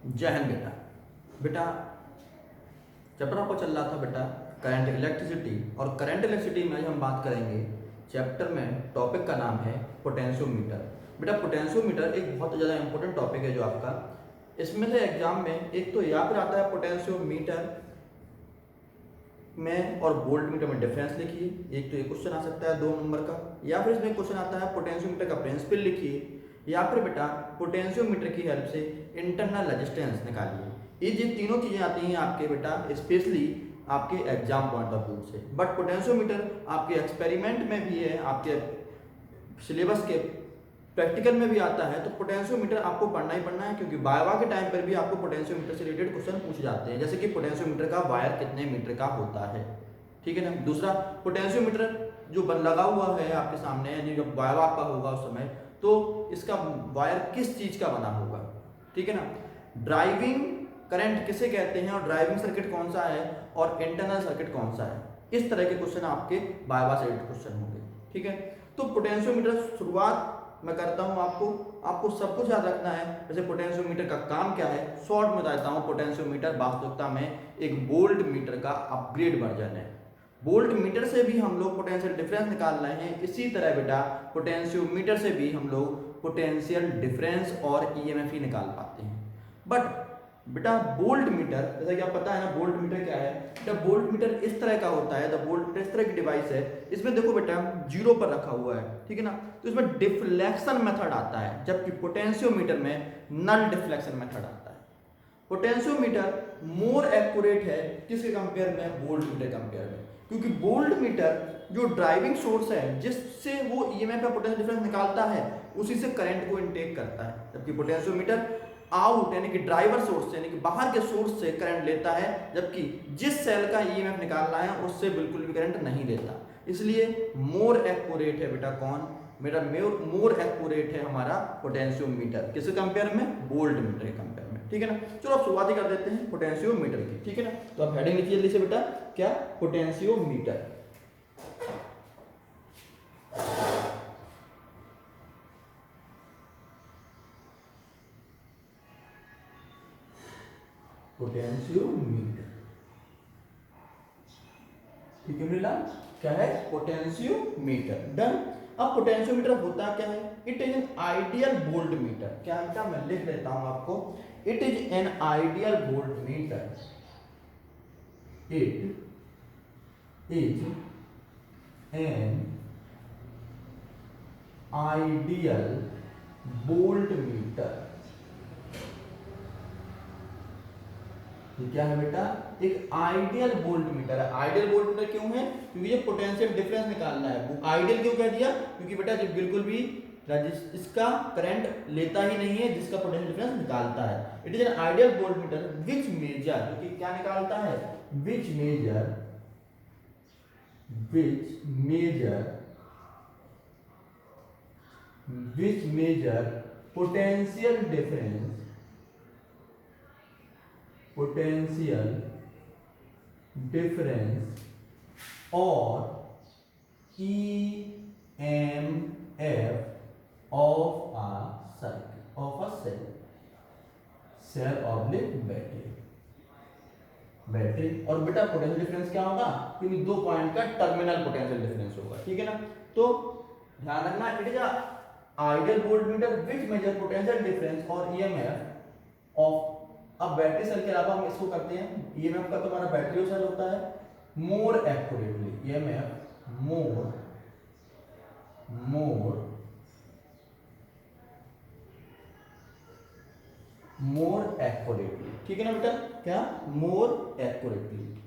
जय हिंद बेटा। बेटा चैप्टर आपका चल रहा था बेटा करंट इलेक्ट्रिसिटी, और करंट इलेक्ट्रिसिटी में हम बात करेंगे चैप्टर में टॉपिक का नाम है पोटेंशियोमीटर। बेटा पोटेंशियोमीटर एक बहुत ज़्यादा इंपॉर्टेंट टॉपिक है जो आपका इसमें से एग्जाम में एक तो यहाँ पर आता है पोटेंशियोमीटर में और वोल्ट मीटर में डिफरेंस लिखिए। एक तो ये क्वेश्चन आ सकता है 2 नंबर का, या फिर इसमें क्वेश्चन आता है पोटेंशियोमीटर का प्रिंसिपल लिखिए, या फिर बेटा पोटेंशियोमीटर की हेल्प से इंटरनल रेजिस्टेंस निकालिए। ये तीनों चीज़ें आती हैं आपके बेटा स्पेशली आपके एग्जाम पॉइंट ऑफ व्यू से। बट पोटेंशियोमीटर आपके एक्सपेरिमेंट में भी है, आपके सिलेबस के प्रैक्टिकल में भी आता है। तो पोटेंशियोमीटर आपको पढ़ना ही पढ़ना है, क्योंकि वायवा के टाइम पर भी आपको पोटेंशियोमीटर से रिलेटेड क्वेश्चन पूछे जाते हैं, जैसे कि पोटेंशियोमीटर का वायर कितने मीटर का होता है। ठीक है ना। दूसरा पोटेंशियोमीटर जो लगा हुआ है आपके सामने, यानी जब वायवा आपका होगा उस समय, तो इसका वायर किस चीज का बना होगा। ठीक है ना। ड्राइविंग करंट किसे कहते हैं, और ड्राइविंग सर्किट कौन सा है, और इंटरनल सर्किट कौन सा है। इस तरह के क्वेश्चन आपके वायवा से रिलेटेड क्वेश्चन होंगे। ठीक है। तो पोटेंशियोमीटर शुरुआत मैं करता हूं, आपको सब कुछ याद रखना है। जैसे पोटेंशियोमीटर का काम क्या है शॉर्ट में बताता हूं। पोटेंशियोमीटर वास्तविकता में एक वोल्ट मीटर का अपग्रेड वर्जन है। वोल्ट मीटर से भी हम लोग पोटेंशियल डिफरेंस निकाल रहे हैं, इसी तरह बेटा पोटेंशियोमीटर से भी हम लोग पोटेंशियल डिफरेंस और ईएमएफ ही निकाल पाते हैं। बट बेटा वोल्ट मीटर, जैसा कि आप पता है ना वोल्ट मीटर क्या है। बेटा वोल्ट मीटर इस तरह का होता है, द वोल्ट मीटर इस तरह की डिवाइस है। इसमें देखो बेटा 0 पर रखा हुआ है, ठीक है ना। तो इसमें डिफ्लेक्शन मेथड आता है, जबकि पोटेंशियोमीटर में नल डिफ्लेक्शन मेथड आता है। पोटेंशियोमीटर मोर एक्यूरेट है किसके कंपेयर में, वोल्ट मीटर कंपेयर में, क्योंकि वोल्ट मीटर जो ड्राइविंग सोर्स है जिससे वो ईएमएफ का पोटेंशियल डिफरेंस निकालता है, उसी से करंट को इनटेक करता है, जबकि पोटेंशियोमीटर आउट यानी कि ड्राइवर सोर्स से यानी कि बाहर के सोर्स से करंट लेता है, जबकि जिस सेल का ईएमएफ निकालना है उससे बिल्कुल भी करंट नहीं लेता। इसलिए मोर एक्यूरेट है बेटा कौन, मेरा मोर एक्यूरेट है हमारा पोटेंशियोमीटर किसके कंपेयर में, वोल्ट मीटर के कंपेयर में। ठीक है ना। चलो अब शुरुआत ही कर देते हैं पोटेंशियोमीटर की। ठीक है ना। तो अब हेडिंग लिखिए जल्दी से बेटा, क्या, पोटेंशियोमीटर। पोटेंशियोमीटर, ठीक है मिला, क्या है पोटेंशियोमीटर। डन। अब पोटेंशियोमीटर होता क्या है, it is an ideal volt meter. क्या है, मैं लिख देता हूं आपको, it is an ideal volt meter. It is an ideal volt meter. क्या है बेटा, एक आइडियल वोल्ट मीटर है। आइडियल वोल्ट मीटर क्यों है, क्योंकि ये पोटेंशियल डिफरेंस निकालना है। वो आइडियल क्यों कह दिया, क्योंकि बेटा जो बिल्कुल भी इसका करंट लेता ही नहीं है जिसका पोटेंशियल डिफरेंस निकालता है। It is an ideal voltmeter which measure, क्योंकि क्या निकालता है, विच मेजर पोटेंशियल डिफरेंस और EMF of a cell oblique battery. और बेटा पोटेंशियल डिफरेंस क्या होगा, क्योंकि 2 पॉइंट का टर्मिनल पोटेंशियल डिफरेंस होगा। ठीक है ना। तो ध्यान रखना, it is ideal voltmeter which measure potential difference और EMF ऑफ। अब बैटरी सेल के अलावा हम इसको करते हैं, EMF का तो हमारा बैटरी सेल होता है, मोर एक्यूरेटली EMF मोर एक्यूरेटली। ठीक है ना बेटा, क्या, मोर एक्यूरेटली।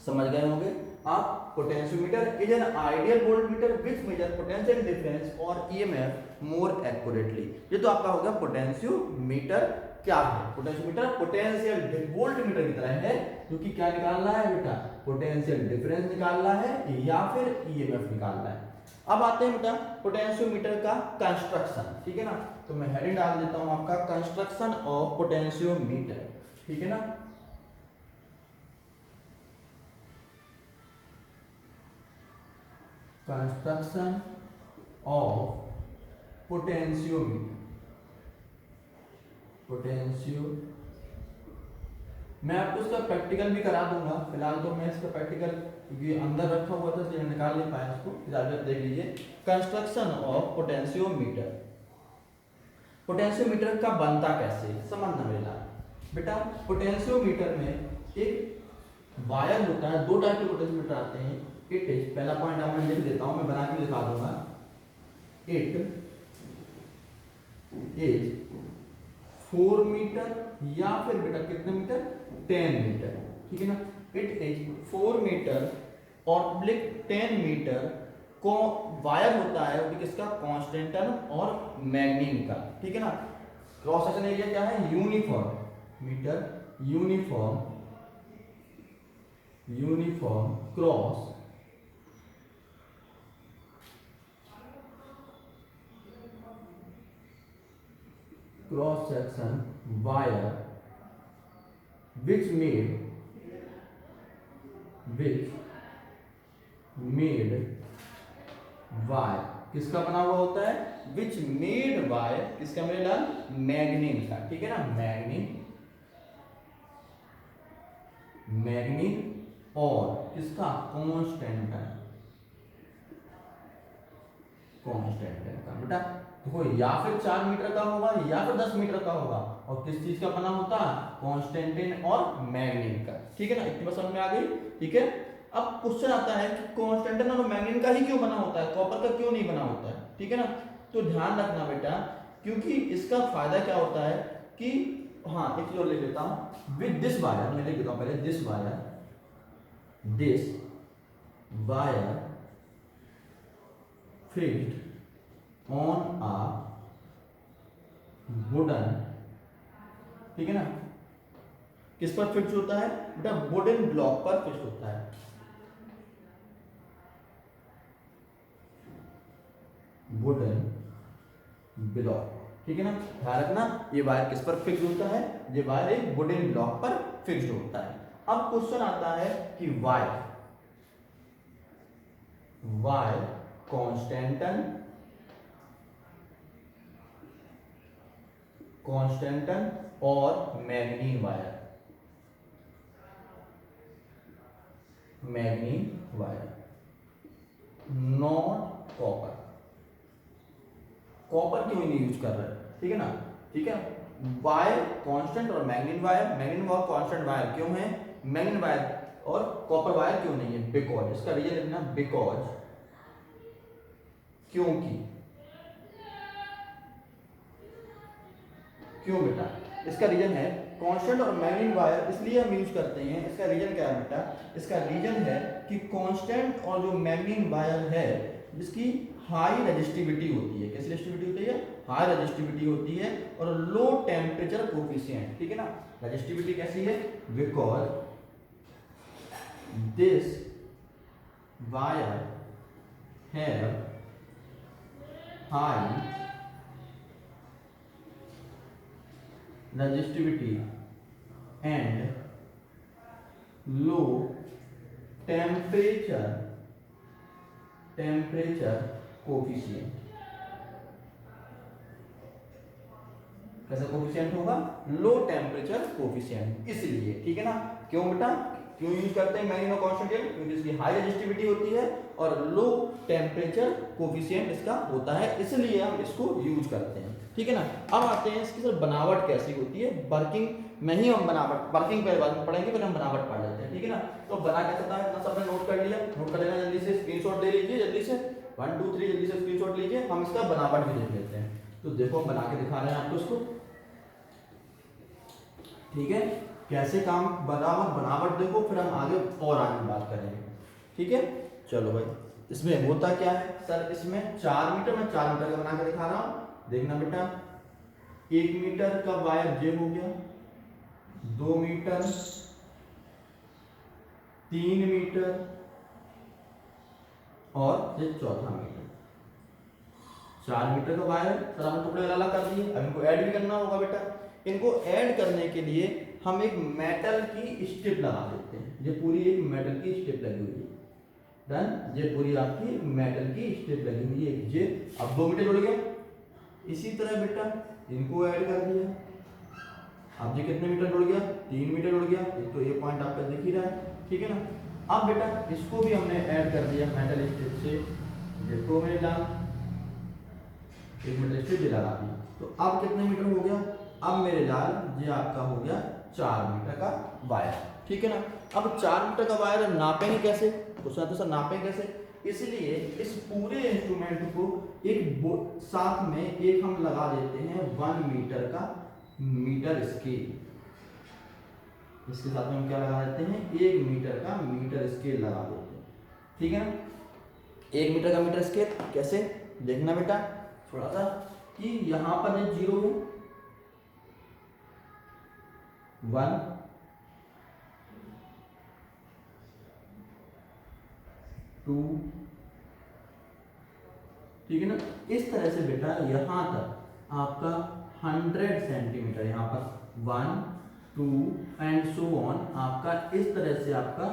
समझ गए होंगे आप। Potentiometer is an ideal voltmeter which measure potential difference और EMF मोर एक्यूरेटली। ये तो आपका होगा पोटेंशियोमीटर। क्या है पोटेंशियोमीटर, पोटेंशियल वोल्ट मीटर की तरह है, क्योंकि क्या निकालना है बेटा, पोटेंशियल डिफरेंस निकालना है या फिर EMF निकालना है। अब आते हैं बेटा पोटेंशियोमीटर का कंस्ट्रक्शन। ठीक है ना। तो मैं हेडिंग डाल देता हूं आपका, कंस्ट्रक्शन ऑफ पोटेंशियोमीटर। ठीक है ना। Construction of potentiometer. पोटेंशियो, मैं आपको इसका प्रैक्टिकल भी करा दूंगा, फिलहाल तो मैं इसका प्रैक्टिकल क्योंकि अंदर रखा हुआ था इसलिए निकाल नहीं पाया इसको, फिलहाल देख लीजिए। कंस्ट्रक्शन ऑफ पोटेंशियोमीटर, पोटेंशियोमीटर का बनता कैसे समझना मेरा बेटा। पोटेंशियोमीटर में एक वायर होता है, दो टाइप के पोटेंशियोमीटर आते हैं। इट इज, पहला पॉइंट आप मैं लिख देता हूं, मैं बना के दिखा दूंगा। इट इज 4 मीटर या फिर बेटा कितने मीटर, 10 मीटर, ठीक है ना। इट इज 4 मीटर और 10 मीटर को वायर होता है वो किसका, कॉन्स्टेंटन और मैग्नीन का, ठीक है ना। क्रॉस सेक्शन एरिया क्या है, uniform meter, uniform cross section wire which made wire किसका बना हुआ होता है, विच मेड वायर किसका मिलेगा, मैग्नीन का, ठीक है ना। मैग्नीन और किसका, कॉन्स्टेंटन का बेटा। देखो या फिर 4 मीटर का होगा या फिर 10 मीटर का होगा, और किस चीज का बना होता है, कॉन्स्टेंटिन और मैग्नीन का, ठीक है ना। इतनी बात समझ में आ गई, ठीक है। अब क्वेश्चन आता है कि कॉन्स्टेंटिन और मैग्नीन का ही क्यों बना होता है, कॉपर का क्यों नहीं बना होता है, ठीक है ना। तो ध्यान रखना बेटा, क्योंकि इसका फायदा क्या होता है कि, हाँ एक चीज और लिख लेता हूं, विद दिस वायर, मैं लिख देता हूं पहले, this wire fixed on a wooden, ठीक है ना। किस पर फिक्स होता है बेटा, वुडन ब्लॉक पर फिक्स होता है, वुडन ब्लॉक, ठीक है ना। ध्यान रखना ये वायर किस पर फिक्स होता है, ये वायर एक वुडन ब्लॉक पर फिक्स होता है। अब क्वेश्चन आता है कि वायर कॉन्स्टेंटन और मैग्नीन वायर नॉट कॉपर क्यों नहीं यूज कर रहे, ठीक है ना, ठीक है। वायर कांस्टेंट और मैग्नीन वायर कांस्टेंट वायर क्यों है, मैग्नीन वायर और कॉपर वायर क्यों नहीं है, बिकॉज, इसका रीजन लिखना, बिकॉज, क्योंकि, क्यों बेटा, इसका रीजन है कांस्टेंट और मैग्नीन वायर इसलिए हम यूज करते हैं, इसका रीजन क्या है बेटा, इसका रीजन है कि कांस्टेंट और जो मैग्नीन वायर है जिसकी हाई रेजिस्टिविटी होती है, कैसी रेजिस्टिविटी होती है, हाई रेजिस्टिविटी होती है, और लो टेम्परेचर कोफिशिएंट, ठीक है ना। रेजिस्टिविटी कैसी है, because this wire have high resistivity and low temperature coefficient, कैसा कोफिशिएंट होगा, लो टेम्परेचर कोफिशिएंट, इसलिए, ठीक है ना। क्यों बेटा, क्यों यूज करते हैं मैग्नीन और कांस्टेंट, क्योंकि इसकी हाई रेजिस्टिविटी होती है और लो टेम्परेचर कोफिशिएंट इसका होता है, इसलिए हम इसको यूज करते हैं, ठीक है ना। अब आते हैं इसकी सर बनावट कैसी होती है, वर्किंग में ही हम बनावट, वर्किंग पे बाद में पढ़ेंगे, फिर हम बनावट पढ़ लेते हैं, ठीक है ना। तो बना कैसे होता है, इतना सब ने नोट कर लिया, नोट कर लेना, जल्दी से स्क्रीनशॉट ले लीजिए, जल्दी से 1 2 3 जल्दी से स्क्रीनशॉट लीजिए, हम इसका बनावट भी देख लेते हैं। तो देखो हम बना के दिखा रहे हैं आपको इसको, ठीक है, कैसे काम बनावट देखो, फिर हम आगे और आगे बात करेंगे, ठीक है। चलो भाई, इसमें होता क्या है सर, इसमें 4 मीटर, मैं 4 मीटर का बना के दिखा रहा हूं, देखना बेटा। 1 मीटर का वायर जे हो गया, 2 मीटर, 3 मीटर और ये चौथा मीटर। 4 मीटर का वायर सर हमने टुकड़े अलग कर दिए, अब इनको ऐड भी करना होगा बेटा। इनको ऐड करने के लिए हम एक मेटल की स्ट्रिप लगा देते हैं, ये पूरी एक मेटल की स्ट्रिप लगी हुई है, डन, ये पूरी आपकी मेटल की स्ट्रिप लगी हुई है, ये अब 2 मीटर जुड़ गया। इसी तरह बेटा इनको ऐड कर दिया, अब ये कितने मीटर जुड़ गया, 3 मीटर जुड़ गया, एक तो ये पॉइंट आपका दिख ही रहा है, ठीक है ना। अब बेटा इसको भी हमने ऐड कर दिया मेटल स्ट्रिप से, देखो मेरे लाल एक मेटल स्ट्रिप भी लगा दी, तो अब कितने मीटर हो गया, अब मेरे लाल ये आपका हो गया 4 मीटर का वायर, ठीक है ना। अब 4 मीटर का वायर नापेंगे कैसे, क्वेश्चन तो सर नापेंगे कैसे, इसलिए इस पूरे इंस्ट्रूमेंट को एक साथ में एक हम लगा देते हैं 1 मीटर का मीटर स्केल, इसके साथ में हम क्या लगा देते हैं, 1 मीटर का मीटर स्केल लगा देते हैं, ठीक है ना। 1 मीटर का मीटर स्केल कैसे देखना बेटा, थोड़ा सा कि यहां पर ये 0 है, 1 2, ठीक है ना। इस तरह से बेटा यहां तक आपका 100 सेंटीमीटर, यहाँ पर 1 2 एंड सो ऑन, आपका इस तरह से आपका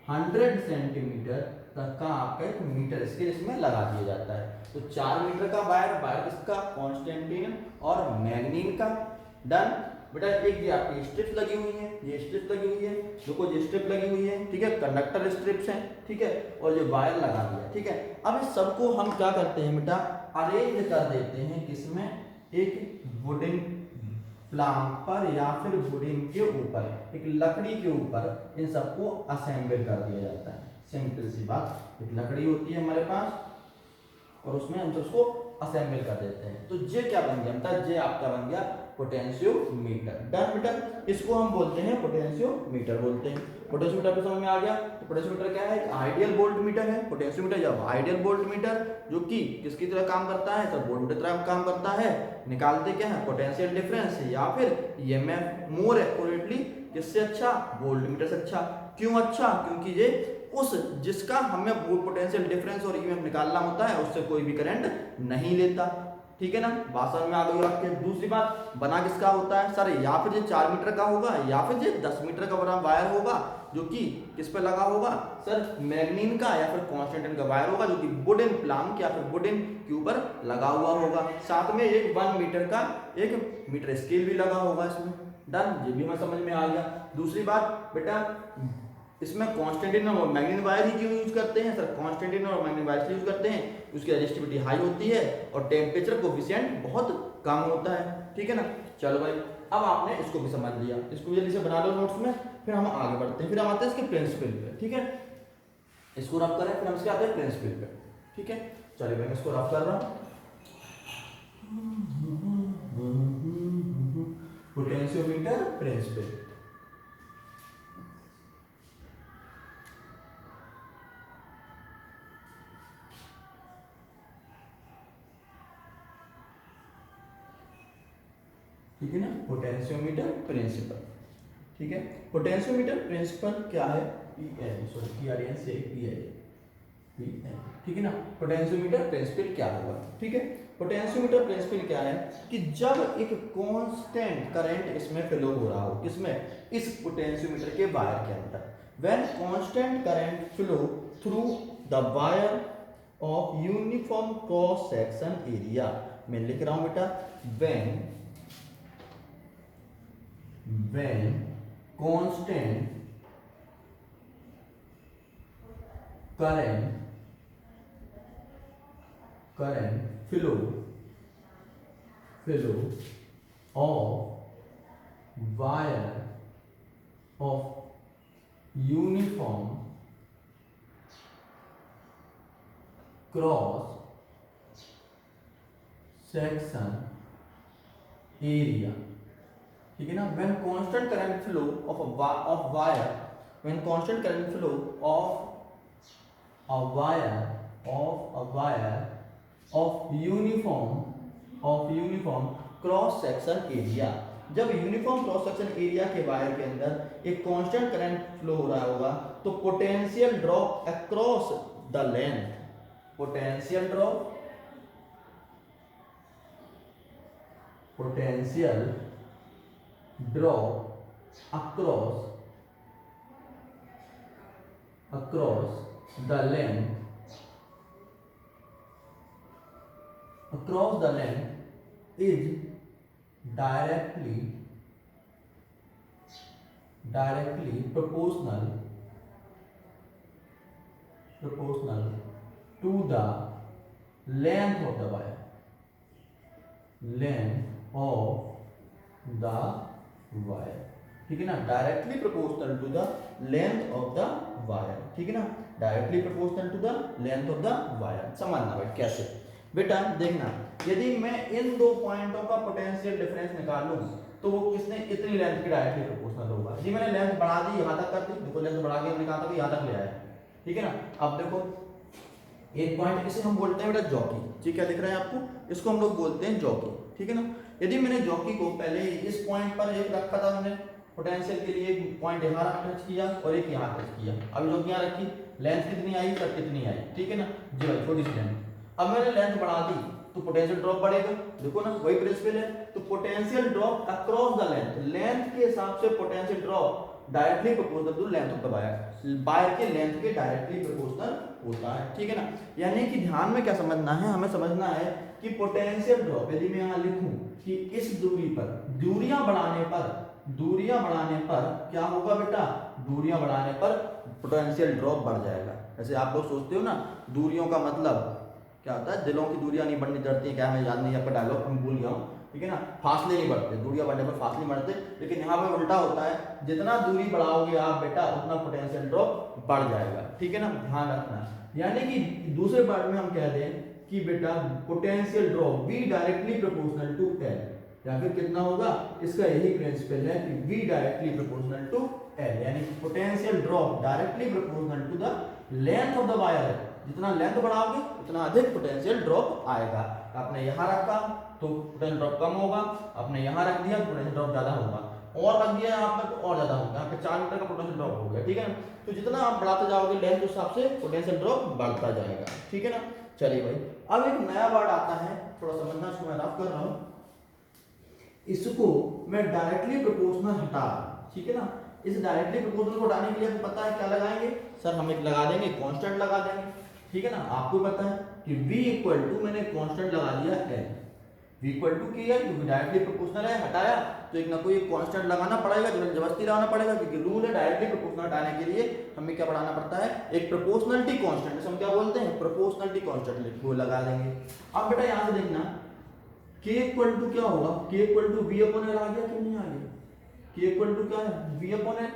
100 सेंटीमीटर तक का आपका एक मीटर स्केल इसमें लगा दिया जाता है। तो 4 मीटर का वायर, वायर किसका, कॉन्स्टेंटिन और मैग्नीन का, डन बेटा। एक ये आपकी स्ट्रिप्स लगी हुई है, ये स्ट्रिप लगी हुई है, देखो ये स्ट्रिप लगी हुई है, ठीक है, कंडक्टर स्ट्रिप्स हैं, ठीक है, और ये वायर लगा दिया, ठीक है। अब इस सबको हम क्या करते हैं बेटा, अरेंज कर देते हैं किसमें, एक वुडन प्लांक पर या फिर वुडन के ऊपर, एक लकड़ी के ऊपर इन सबको असेंबल कर दिया जाता है। सिंपल सी बात, एक लकड़ी होती है हमारे पास और उसमें हम उसको असेंबल कर देते हैं। तो ये क्या बन गया बेटा, ये आपका बन गया पोटेंशियोमीटर, डन बेटा। इसको हम बोलते हैं पोटेंशियोमीटर बोलते हैं। पोटेंशियोमीटर पे समझ में आ गया। तो पोटेंशियोमीटर क्या है, आइडियल वोल्ट मीटर है। पोटेंशियोमीटर जब आइडियल वोल्ट मीटर जो कि किसकी तरह काम करता है, सब वोल्ट मीटर तरह काम करता है। निकालते क्या है, पोटेंशियल डिफरेंस या फिर ईएमएफ, मोर एक्यूरेटली किससे अच्छा, वोल्ट मीटर से अच्छा। क्यों अच्छा, क्योंकि ये उस जिसका हमें पोटेंशियल डिफरेंस और ईएमएफ निकालना होता है उससे कोई भी करंट नहीं लेता, ठीक है ना। बात समझ में आ गई आपके। दूसरी बात, बना किसका होता है सर, या फिर ये 4 मीटर का होगा या फिर ये 10 मीटर का बड़ा वायर होगा जो कि किस पे लगा होगा सर, मैग्नीन का या फिर कॉन्स्टेंटिन का वायर होगा जो कि वुडन प्लांक या फिर वुडन के ऊपर लगा हुआ होगा। साथ में एक 1 मीटर का एक मीटर स्केल भी लगा होगा इसमें, डन। ये भी हमें समझ में आ गया। दूसरी बात बेटा, इसमें कॉन्स्टेंटिन और मैग्नीन वायर ही क्यों यूज करते हैं सर, कॉन्स्टेंटिन और मैग्नीन वायर यूज करते हैं, उसकी रेजिस्टिविटी हाई होती है और टेम्परेचर कोफिशिएंट बहुत कम होता है, ठीक है ना। चलो भाई, अब आपने इसको भी समझ लिया, इसको जल्दी से बना लो नोट्स में, फिर हम आगे बढ़ते हैं, फिर हम आते हैं इसके प्रिंसिपल पे, ठीक है। इसको रफ करें, फिर हम इसके आते हैं प्रिंसिपल पे, ठीक है। चलिए भाई, मैं इसको रफ कर रहा हूँ। पोटेंशियोमीटर प्रिंसिपल, ठीक है ना। पोटेंशियोमीटर प्रिंसिपल, ठीक है। पोटेंशियोमीटर प्रिंसिपल क्या है, PRN से PIN, ठीक है ना। पोटेंशियोमीटर प्रिंसिपल क्या होगा, ठीक है। पोटेंशियोमीटर प्रिंसिपल क्या है कि जब एक कांस्टेंट करंट इसमें फ्लो हो रहा हो, किसमें, इस पोटेंशियोमीटर के वायर के अंदर, when constant current flow through the wire of uniform cross section area, मैं लिख रहा हूं बेटा, when constant current flow of wire of uniform cross section area, ठीक है ना। when constant current flow of wire, when constant current flow of a wire of uniform cross section area, जब uniform cross section area के wire के अंदर एक constant current flow हो रहा होगा तो potential drop across the length, potential drop across the length is directly directly proportional to the length of the wire, length of the wire, ठीक है ना, directly proportional to the length of the wire, ठीक है ना, directly proportional to the length of the wire. समझना भाई कैसे, बेटा देखना, यदि मैं इन दो पॉइंटों का पोटेंशियल डिफरेंस निकालूं तो वो किसने इतनी लेंथ की डायरेक्टली प्रोपोर्शनल होगा। जी मैंने लेंथ बढ़ा दी यहाँ तक कर दी, देखो लेंथ बढ़ा के हमने कहा था कि यहाँ तक ले आया, ठीक है ना। अब देखो एक पॉइंट इसे हम बोलते हैं बेटा जॉकी, ठीक है, दिख रहा है आपको, इसको हम लोग बोलते हैं जॉकी, ठीक है ना। यदि मैंने जॉकी को पहले इस पॉइंट पर एक रखा था, मैंने पोटेंशियल के लिए एक पॉइंट यहाँ टच किया और एक यहाँ टच किया, अब जॉकी यहाँ रखी, लेंथ कितनी आई, सर कितनी आई, ठीक है ना, जी भाई छोटी सी लेंथ। अब मैंने लेंथ बढ़ा दी तो पोटेंशियल ड्रॉप बढ़ेगा, देखो ना वही प्रिंसिपल है, तो potential drop across the length, length के हिसाब से potential drop directly proportional to length of the wire, wire के लेंथ के डायरेक्टली प्रोपोर्शनल होता है, ठीक है ना। यानी कि ध्यान में क्या समझना है, हमें समझना है कि पोटेंशियल ड्रॉप, यदि मैं यहाँ लिखूं कि इस दूरी पर दूरियां बढ़ाने पर क्या होगा बेटा, दूरियां बढ़ाने पर पोटेंशियल ड्रॉप बढ़ जाएगा। जैसे आप लोग सोचते हो ना दूरियों का मतलब क्या होता है, दिलों की दूरियां नहीं बढ़नी डरती, क्या हमें याद नहीं, आपका डायलॉग हम भूल गया हूँ, ठीक है ना, फासले नहीं बढ़ते, दूरियां बढ़ने पर फासले बढ़ते, लेकिन यहाँ पे उल्टा होता है, जितना दूरी बढ़ाओगे आप बेटा उतना पोटेंशियल ड्रॉप बढ़ जाएगा, ठीक है ना, ध्यान रखना। यानी कि दूसरे पार्ट में हम कह दें कि बेटा potential drop V directly proportional to L, या फिर कितना होगा, इसका यही प्रिंसिपल है कि V directly proportional to L, यानी potential drop directly proportional to the length of the wire, जितना लेंथ बढ़ाओगे उतना अधिक पोटेंशियल ड्रॉप आएगा। आपने यहाँ रखा तो पोटेंशियल ड्रॉप कम होगा, आपने यहाँ रख दिया पोटेंशियल ड्रॉप ज्यादा होगा, और रख दिया यहाँ पर तो और ज्यादा होगा, यहाँ पे 4 मीटर का पोटेंशियल ड्रॉप हो गया, ठीक है ना। तो जितना आप बढ़ाते जाओगे लेंथ के हिसाब से पोटेंशियल ड्रॉप बढ़ता जाएगा, ठीक है ना। चलिए भाई अब एक नया वर्ड आता है, थोड़ा समझना, इसको मैं रफ कर रहा हूँ, इसको मैं डायरेक्टली प्रोपोर्शनल हटा, ठीक है ना। इस डायरेक्टली प्रोपोर्शनल को हटाने के लिए आपको पता है क्या लगाएंगे, सर हम एक लगा देंगे कांस्टेंट लगा देंगे, ठीक है ना। आपको पता है कि V इक्वल टू, मैंने कांस्टेंट लगा दिया L, V इक्वल टू की है क्योंकि डायरेक्टली प्रोपोर्शनल है, हटाया तो एक ना कोई कांस्टेंट लगाना पड़ेगा, जबरदस्ती लगाना पड़ेगा, क्योंकि रूल है डायरेक्टली प्रोपोर्शनल हटाने के लिए हमें क्या बढ़ाना पड़ता है, एक प्रोपोर्शनलिटी कांस्टेंट, जिसे हम क्या बोलते हैं, प्रोपोर्शनलिटी कांस्टेंट, वो लगा देंगे। अब बेटा यहाँ से देखना K इक्वल टू क्या होगा, K equal to V upon L आ गया कि नहीं आ गया, K इक्वल टू क्या है, V अपॉन L,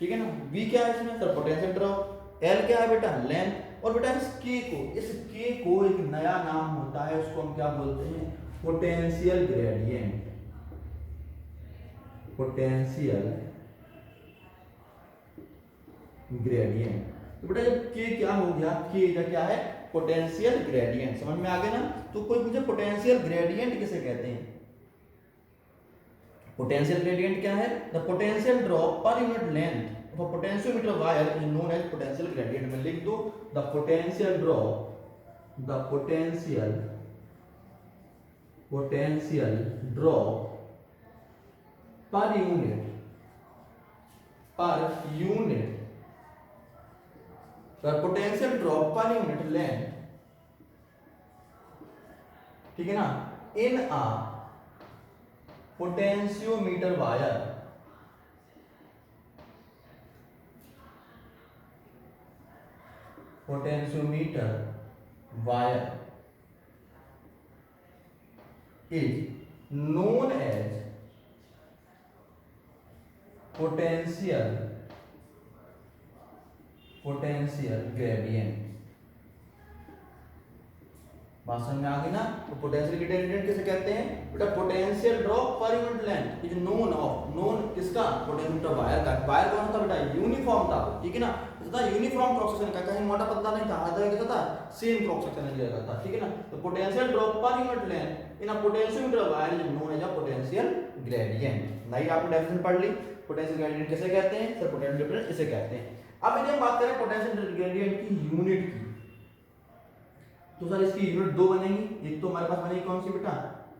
ठीक है ना। V क्या है इसमें, सर पोटेंशियल ड्रॉप, L क्या है बेटा, लेंथ, और बेटा इस K को एक नया नाम होता है, उसको हम क्या बोलते हैं, पोटेंशियल ग्रेडियंट, पोटेंशियल ग्रेडियंट। तो बेटा जब K क्या हो गया, K क्या है, पोटेंशियल ग्रेडियंट, समझ में आ गया ना। तो कोई मुझे पोटेंशियल ग्रेडियंट किसे कहते हैं, पोटेंशियल ग्रेडियंट क्या है, the potential drop per unit length of a potentiometer wire is known as potential gradient। में लिख दो the potential drop per unit the potential drop per unit length, ठीक है ना, in a potentiometer wire is known as potential gradient। बात समझ में आ गई ना। तो पोटेंशियल ग्रेडियंट किसे कहते हैं बेटा, potential drop per unit length is known of, known किसका, पोटेंशियोमीटर वायर का। वायर कौन था बेटा, यूनिफॉर्म था, ठीक है ना, तथा यूनिफॉर्म क्रॉस सेक्शन का, कहीं मोटा पतला नहीं था, आधा कैसा था, सेम क्रॉस सेक्शन लिया जाता था, ठीक है ना। तो potential drop per unit length in a potentiometer wire is known as a potential gradient. नहीं आपने डेफिनेशन पढ़ ली, पोटेंशियल ग्रेडियंट किसे कहते हैं, सर पोटेंशियल डिफरेंस इसे कहते हैं। अब यदि हम बात करें पोटेंशियल ग्रेडियंट की यूनिट की, तो सर इसकी यूनिट दो बनेगी, एक तो हमारे पास बनेगी कौन सी बेटा,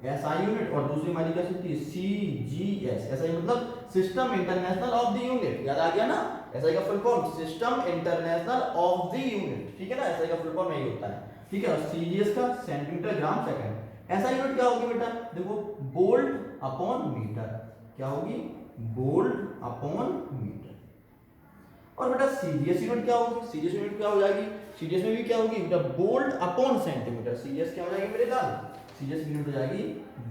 एसआई यूनिट, और दूसरी हमारी क्या होती है, सीजीएस। एसआई मतलब system international of the unit, याद आ गया ना, एसआई का full form system international of the unit, ठीक है ना, एसआई का फुल फॉर्म यही होता है, ठीक है। और सीजीएस का centimetre gram second. SI unit क्या होगी बेटा, देखो वोल्ट अपॉन मीटर, क्या होगी, वोल्ट अपॉन मीटर। और बेटा सीजीएस यूनिट क्या होगी, सीजीएस यूनिट क्या हो जाएगी, सीजीएस में भी क्या होगी बेटा वोल्ट अपॉन सेंटीमीटर। सीजीएस क्या हो जाएगी मेरे दाल, सीजीएस यूनिट हो जाएगी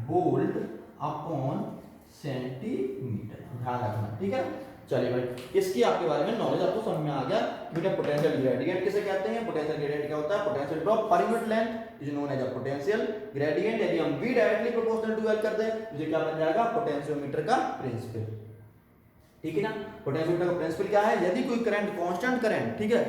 वोल्ट अपॉन सेंटीमीटर, ध्यान रखना, ठीक है। चलिए भाई, इसकी आपके बारे में नॉलेज आपको समझ में आ गया। बेटा पोटेंशियल ग्रेडियंट किसे कहते हैं, पोटेंशियल ग्रेडियंट क्या होता है, potential drop per unit length is known as a potential gradient. यदि हम v directly proportional to L कर दें तो ये क्या बन जाएगा, पोटेंशियोमीटर का प्रिंसिपल, ठीक है ना। पोटेंशियोमीटर का प्रिंसिपल क्या है, यदि कोई करंट कांस्टेंट करंट, ठीक है,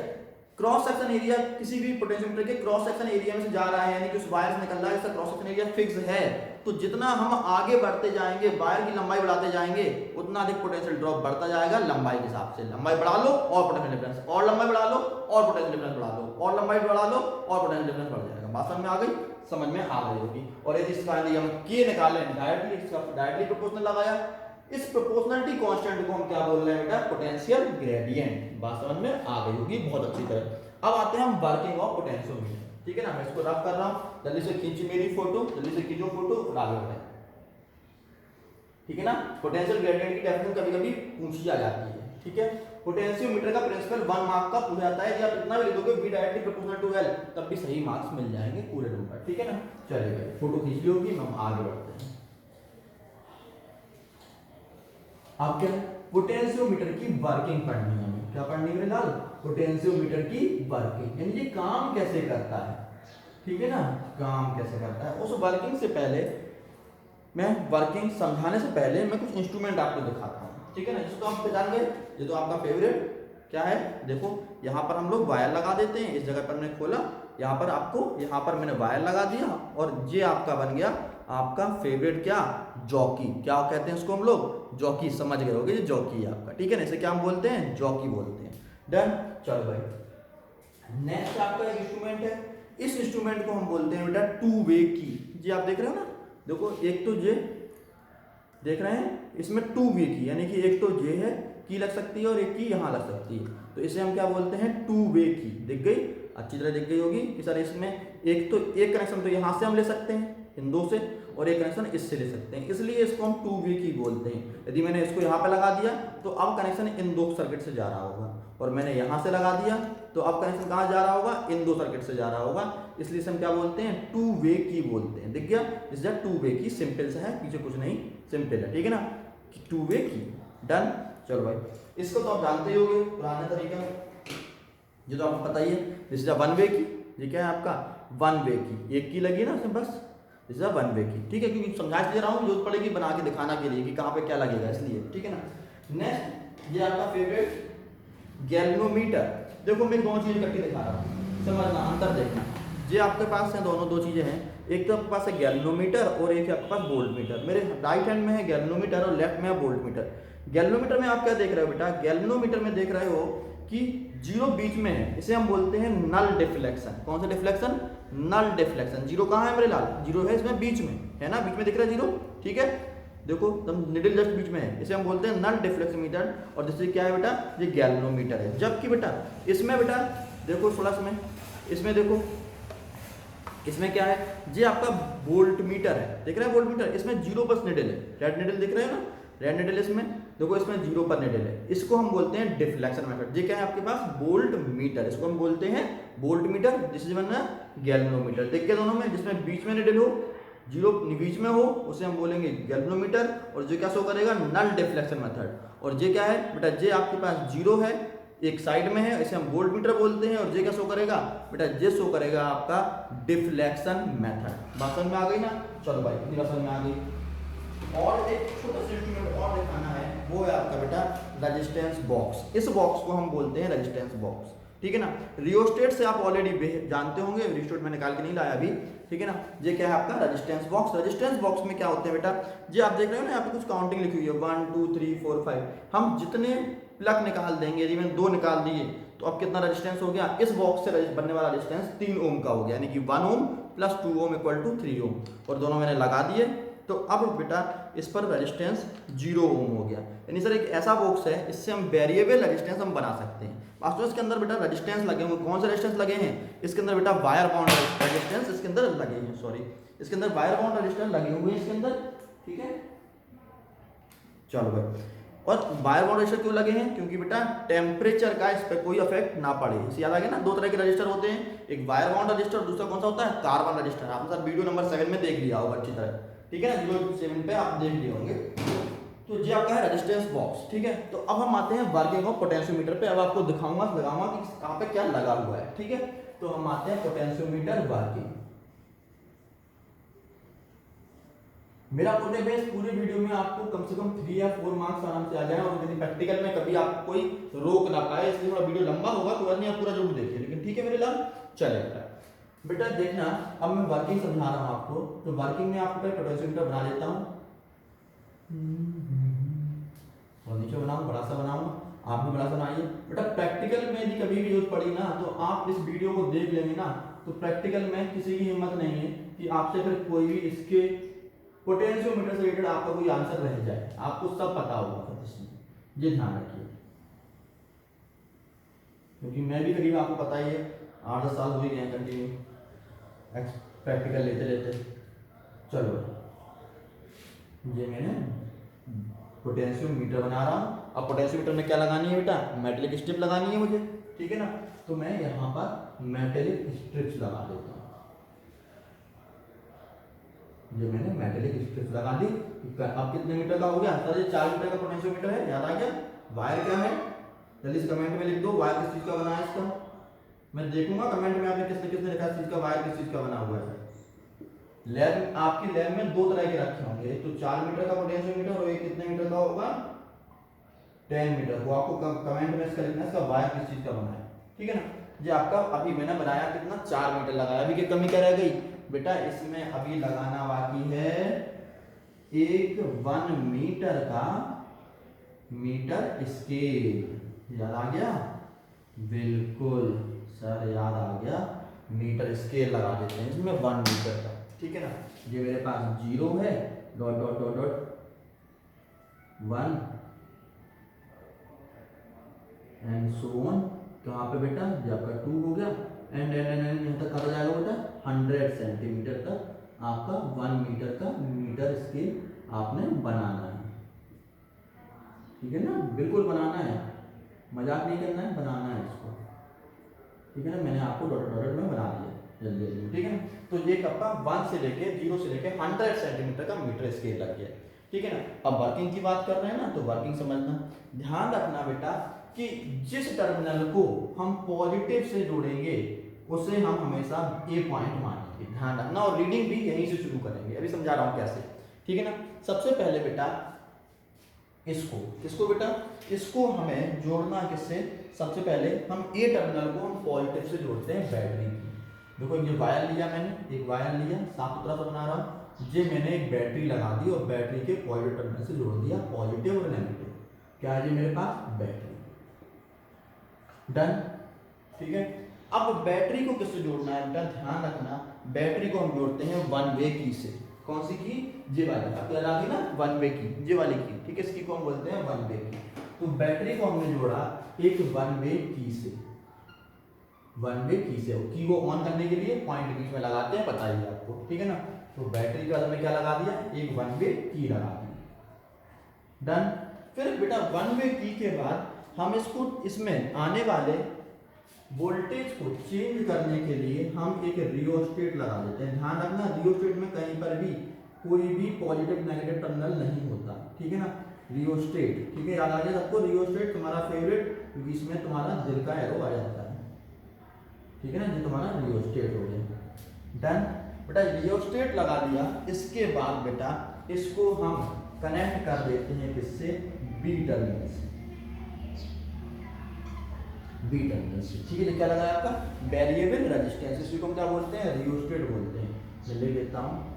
क्रॉस सेक्शन एरिया किसी भी पोटेंशियोमीटर के क्रॉस सेक्शन एरिया में से जा रहा है, यानी कि उस वायर से निकल रहा है, इसका क्रॉस सेक्शन एरिया फिक्स है, तो जितना हम आगे बढ़ते जाएंगे, वायर की लंबाई बढ़ाते जाएंगे, उतना अधिक पोटेंशियल ड्रॉप बढ़ता जाएगा लंबाई के हिसाब से। लंबाई बढ़ा लो और पोटेंशियल डिफरेंस, और लंबाई बढ़ा लो और पोटेंशियल डिफरेंस बढ़ा लो, और लंबाई बढ़ा लो और पोटेंशियल डिफरेंस बढ़ जाएगा। बात समझ में आ गई, समझ में आ गई होगी। और यदि इसका हम के निकालें डायरेक्टली, इसका डायरेक्टली प्रोपोर्शनल लगाया, इस प्रोपोर्शनलिटी कांस्टेंट को हम क्या बोल रहे हैं बेटा, पोटेंशियल ग्रेडियंट। बात समझ में आ गई होगी बहुत अच्छी तरह। अब आते हैं हम वर्किंग ऑफ पोटेंशियोमीटर, ठीक है ना। मैं इसको रफ कर रहा हूं, जल्दी से खींची मेरी फोटो, जल्दी से खींचो फोटो, फिर आगे बढ़े, ठीक है ना। पोटेंशियल ग्रेडियंट की डेफिनेशन कभी-कभी पूछी आ जाती है, ठीक है। पोटेंशियोमीटर का प्रिंसिपल 1 मार्क का पूछा जाता है, यदि आप इतना भी लिख दोगे v directly proportional to L, तब भी सही मार्क्स मिल जाएंगे पूरे नंबर, ठीक है ना। चलिए भाई, फोटो खींच ली होगी, हम आगे बढ़ते हैं। अब क्या, पोटेंशियोमीटर की वर्किंग पढ़नी है हमें। क्या पढ़नी है लाल, पोटेंशियोमीटर की वर्किंग, यानी ये काम कैसे करता है, ठीक है ना, काम कैसे करता है। उस वर्किंग से पहले मैं वर्किंग समझाने से पहले मैं कुछ इंस्ट्रूमेंट आपको दिखाता हूँ, ठीक है ना। जिसको आप पहचान गए, ये तो आपका फेवरेट क्या है, देखो यहाँ पर हम लोग वायर लगा देते हैं, इस जगह पर मैंने खोला, यहाँ पर आपको, यहाँ पर मैंने वायर लगा दिया, और ये आपका बन गया आपका फेवरेट क्या, जॉकी। क्या कहते हैं इसको हम लोग, जॉकी, समझ गए होगे, ये जॉकी है आपका, ठीक है ना। इसे क्या हम बोलते हैं, जॉकी बोलते हैं। डन। चलो भाई, नेक्स्ट आपका एक इंस्ट्रूमेंट है, इस इंस्ट्रूमेंट को हम बोलते हैं बेटा टू वे की। जी आप देख रहे हो ना, देखो एक तो ये देख रहे हैं, इसमें टू वे की, यानी कि एक तो ये है की लग सकती है और एक की यहाँ लग सकती है, तो इसे हम क्या बोलते हैं, टू वे की। दिख गई, अच्छी तरह दिख गई होगी कि सर इसमें एक तो एक कनेक्शन तो यहाँ से हम ले सकते हैं इन दो से, और एक कनेक्शन इससे ले सकते हैं, इसलिए इसको हम टू वे की बोलते हैं। यदि मैंने इसको यहाँ पे लगा दिया तो अब कनेक्शन इन दो सर्किट से जा रहा होगा, और मैंने यहाँ से लगा दिया तो अब कनेक्शन कहाँ जा रहा होगा, इन दो सर्किट से जा रहा होगा, इसलिए हम क्या बोलते हैं, टू वे की बोलते हैं। दिख गया, इस टू वे की, सिंपल सा है, पीछे कुछ नहीं, सिंपल है, ठीक है ना, टू वे की। डन। चलो भाई, इसको तो आप जानते ही होंगे पुराने तरीके में, ये तो आपको पता ही है। दिस इज वन वे की, ये क्या है आपका, वन वे की, एक की लगी ना उसमें, बस दिस इज वन वे की, ठीक है, क्योंकि समझा दे रहा हूँ, जरूरत पड़ेगी बना के दिखाना के लिए कि कहाँ पे क्या लगेगा, इसलिए, ठीक है ना। नेक्स्ट, ये आपका फेवरेट गैल्वेनोमीटर। देखो मैं दो चीज इकट्ठी दिखा रहा हूँ, समझना, अंतर देखना। ये आपके पास है, दोनों दो चीजें हैं, एक तो आपके पास है गैल्वेनोमीटर और एक है आपके पास वोल्टमीटर। मेरे राइट हैंड में है गैल्वेनोमीटर और लेफ्ट में है वोल्टमीटर। गैल्वेनोमीटर में आप क्या देख रहे हो बेटा, गैल्वेनोमीटर में देख रहे हो कि जीरो बीच में है, इसे हम बोलते हैं नल डिफ्लेक्शन। कौन सा डिफ्लेक्शन, नल डिफ्लेक्शन। जीरो कहाँ है मेरे लाल, जीरो है इसमें बीच में, है ना, बीच में दिख रहा है जीरो, ठीक है, देखो एकदम निडल जस्ट बीच में है, इसे हम बोलते हैं नल डिफ्लेक्शन मीटर। और जैसे क्या है बेटा, ये गैल्वेनोमीटर है। जबकि बेटा इसमें बेटा देखो थोड़ा समय, इसमें देखो, इसमें क्या है, ये आपका वोल्टमीटर है, देख रहे हैं वोल्टमीटर, इसमें जीरो बस निडल है, रेड निडल दिख रहे हैं ना, रेड निडल इसमें देखो, इसमें जीरो पर निडल है, इसको हम बोलते हैं डिफ्लेक्शन मेथड। ये क्या है आपके पास, वोल्टमीटर, इसको हम बोलते हैं वोल्टमीटर, जिससे बनना गैल्वेनोमीटर। देख के दोनों में, जिसमें बीच में निडल हो, जीरो बीच में हो, उसे हम बोलेंगे गैल्वेनोमीटर, और जो क्या शो करेगा, नल डिफ्लेक्शन मेथड। और ये क्या है बेटा, ये आपके पास जीरो है, एक साइड में है, इसे हम वोल्टमीटर बोलते हैं, और ये क्या शो करेगा बेटा, ये शो करेगा आपका डिफ्लेक्शन मेथड। बात समझ में आ गई ना। चलो भाई, इतनी समझ में आ गई। और एक छोटा सा इंस्ट्रूमेंट और दिखाना है, वो है आपका बेटा रेजिस्टेंस बॉक्स। इस बॉक्स को हम बोलते हैं रेजिस्टेंस बॉक्स, ठीक है ना। रियोस्टेट से आप ऑलरेडी जानते होंगे, रियोस्टेट मैं निकाल के नहीं लाया अभी, ठीक है ना। ये क्या है आपका रेजिस्टेंस बॉक्स। रेजिस्टेंस बॉक्स में क्या होते हैं बेटा, ये आप देख रहे हो ना, यहाँ पे कुछ काउंटिंग लिखी हुई है, 1 2 3 4 5, हम जितने प्लग निकाल देंगे, यदि मैंने 2 निकाल दिए तो अब कितना रेजिस्टेंस हो गया, इस बॉक्स से बनने वाला रेजिस्टेंस 3 ओम का हो गया, यानी कि 1 ohm plus 2 ohm equal to 3 ohm, और दोनों मैंने लगा दिए, तो अब बेटा इस पर रेजिस्टेंस 0 ओम हो गया। यानी सर एक ऐसा बॉक्स है, इससे हम वेरिएबल रेजिस्टेंस हम बना सकते हैं। वास्तव में इसके अंदर बेटा रेजिस्टेंस लगे होंगे, कौन से रेजिस्टेंस लगे हैं, इसके अंदर बेटा वायर बाउंड रेजिस्टेंस इसके अंदर लगे हैं, सॉरी, इसके अंदर वायर बाउंड रेजिस्टेंस लगे हुए हैं इसके अंदर, ठीक है। चलो भाई, और वायर बाउंड रजिस्टर क्यों लगे हैं? क्योंकि बेटा टेम्परेचर का इस पर कोई इफेक्ट ना पड़े। इसे याद आ गया ना, दो तरह के रजिस्टर होते हैं, एक वायर बाउंड रजिस्टर, दूसरा कौन सा होता है? Carbon register. आपने सर वीडियो नंबर 7 में देख लिया होगा अच्छी तरह, ठीक है ना, 07 पे आप देख लिए होंगे। तो ये आपका है रेजिस्टेंस बॉक्स, ठीक है। तो अब हम आते हैं वर्किंग ऑफ पोटेंशियोमीटर पे। अब आपको दिखाऊंगा लगाऊंगा कि कहाँ पे क्या लगा हुआ है, ठीक है। तो हम आते हैं पोटेंशियोमीटर वर्किंग। मेरा पूरे बेस पूरी वीडियो में आपको कम से कम 3 या 4 मार्क्स आराम से आ जाए, और यदि प्रैक्टिकल में कभी आपको कोई रोक ना पाए, इसलिए थोड़ा वीडियो लंबा होगा, कोई नहीं, आप पूरा जरूर देखिए, लेकिन ठीक है मेरे लाल, चलेगा। बेटा देखना, अब मैं वर्किंग समझा रहा हूँ आपको। तो वर्किंग में आपको पोटेंशियोमीटर बना देता हूँ, और नीचे बनाऊँ, बड़ा सा बनाऊंगा, आप भी बड़ा सा बनाइए। बेटा प्रैक्टिकल में यदि कभी भी जरूरत पड़ी ना, तो आप इस वीडियो को देख लेंगे ना, तो प्रैक्टिकल में किसी की हिम्मत नहीं है कि आपसे फिर कोई भी इसके पोटेंशियोमीटर से रिलेटेड आपका कोई आंसर रह जाए, आपको सब पता होगा इसमें, ये ध्यान रखिए। क्योंकि मैं भी करीब आपको पता ही है 8-10 साल हो ही गए कंटिन्यू प्रैक्टिकल लेते लेते। चलो ये मैंने पोटेंशियोमीटर बना रहा हूँ। अब पोटेंशियोमीटर में क्या लगानी है बेटा? मेटेलिक स्ट्रिप लगानी है मुझे, ठीक है ना। तो मैं यहाँ पर मेटेलिक स्ट्रिप्स लगा देता हूँ। ये मैंने मेटेलिक स्ट्रिप्स लगा दी। अब कितने मीटर का हो गया? सर ये 4 मीटर का पोटेंशियोमीटर है, याद आ गया। वायर क्या है? जल्दी से कमेंट में लिख दो, वायर किस चीज का बना है इसका। मैं देखूंगा कमेंट में आपने किसने किसने लिखा इस चीज का, वायर किस चीज का बना हुआ है। लैब, आपकी लैब में 2 तरह के रखे होंगे, एक तो 4 मीटर का पोटेंशियोमीटर, और एक कितने मीटर का होगा? 10 मीटर। वो आपको कमेंट में इसका लिखना है, इसका वायर किस चीज का बना है, ठीक है ना। ये आपका अभी मैंने बनाया कितना? 4 मीटर लगाया। अभी की कमी क्या रह गई बेटा? इसमें अभी लगाना बाकी है एक 1 मीटर का मीटर स्केल। याद आ गया? बिल्कुल सर, याद आ गया। मीटर स्केल लगा देते हैं इसमें 1 मीटर का, ठीक है ना। ये मेरे पास 0 है, dot dot dot dot 1 and so on. कहाँ पे बेटा? ये आपका 2 हो गया, एंड यहाँ तक कहा जाएगा बेटा 100 सेंटीमीटर तक आपका 1 मीटर का मीटर स्केल आपने बनाना है, ठीक है ना। बिल्कुल बनाना है, मजाक नहीं करना है, बनाना है इसको, ठीक है ना। मैंने आपको डॉट डॉट में बना दिया जल्दी जल्दी, ठीक है ना। तो ये आपका 1 से लेके 0 से लेके 100 सेंटीमीटर का मीटर स्केल लग गया, ठीक है ना। अब वर्किंग की बात कर रहे हैं ना, तो वर्किंग समझना, ध्यान रखना बेटा कि जिस टर्मिनल को हम पॉजिटिव से जोड़ेंगे उसे हम हमेशा ए पॉइंट मानेंगे, ध्यान रखना। और रीडिंग भी यहीं से शुरू करेंगे, अभी समझा रहा हूं कैसे, ठीक है ना। सबसे पहले बेटा इसको बेटा इसको हमें जोड़ना किससे? सबसे पहले हम ए टर्मिनल को हम पॉजिटिव से जोड़ते हैं बैटरी की। देखो ये वायर लिया मैंने, एक वायर लिया, साफ सुथरा सा बना रहा हूं, ये मैंने एक बैटरी लगा दी और बैटरी के पॉजिटिव टर्मिनल से जोड़ दिया, पॉजिटिव और नेगेटिव। क्या है मेरे पास? बैटरी। डन, ठीक है। अब बैटरी को किससे जोड़ना है बेटा? ध्यान रखना, बैटरी को हम जोड़ते हैं 1 वे की से। कौन सी की? ये वाली, अब क्या लगी ना 1 वे की, ये वाली की, ठीक है। इसकी को हम बोलते हैं 1 वे की। तो बैटरी को हमने जोड़ा एक 1 वे की से, 1 वे की से। की को ऑन करने के लिए पॉइंट बीच में लगाते हैं, बताइए आपको, ठीक है ना। तो बैटरी के बाद हमने क्या लगा दिया? एक 1 वे की लगा दी। डन। फिर बेटा 1 वे की के बाद हम इसको, इसमें आने वाले वोल्टेज को चेंज करने के लिए हम एक रियोस्टेट लगा देते हैं। ध्यान रखना, रियोस्टेट में कहीं पर भी कोई भी पॉजिटिव नेगेटिव टर्मिनल नहीं होता, ठीक है ना। रियोस्टेट, ठीक है, याद आ गया सबको। रियोस्टेट तुम्हारा फेवरेट, क्योंकि इसमें तुम्हारा दिल का एरो आ जाता है, ठीक है ना। ये तुम्हारा रियोस्टेट हो गया। डन बेटा, रियोस्टेट लगा दिया। इसके बाद बेटा इसको हम कनेक्ट कर देते हैं किससे? बी टर्मिनल से, बी टर्मिनल से, ठीक है। क्या लगा है आपका? वेरिएबल रेजिस्टेंस, इसको हम क्या बोलते हैं? रियोस्टेट बोलते हैं। मैं लिख देता हूं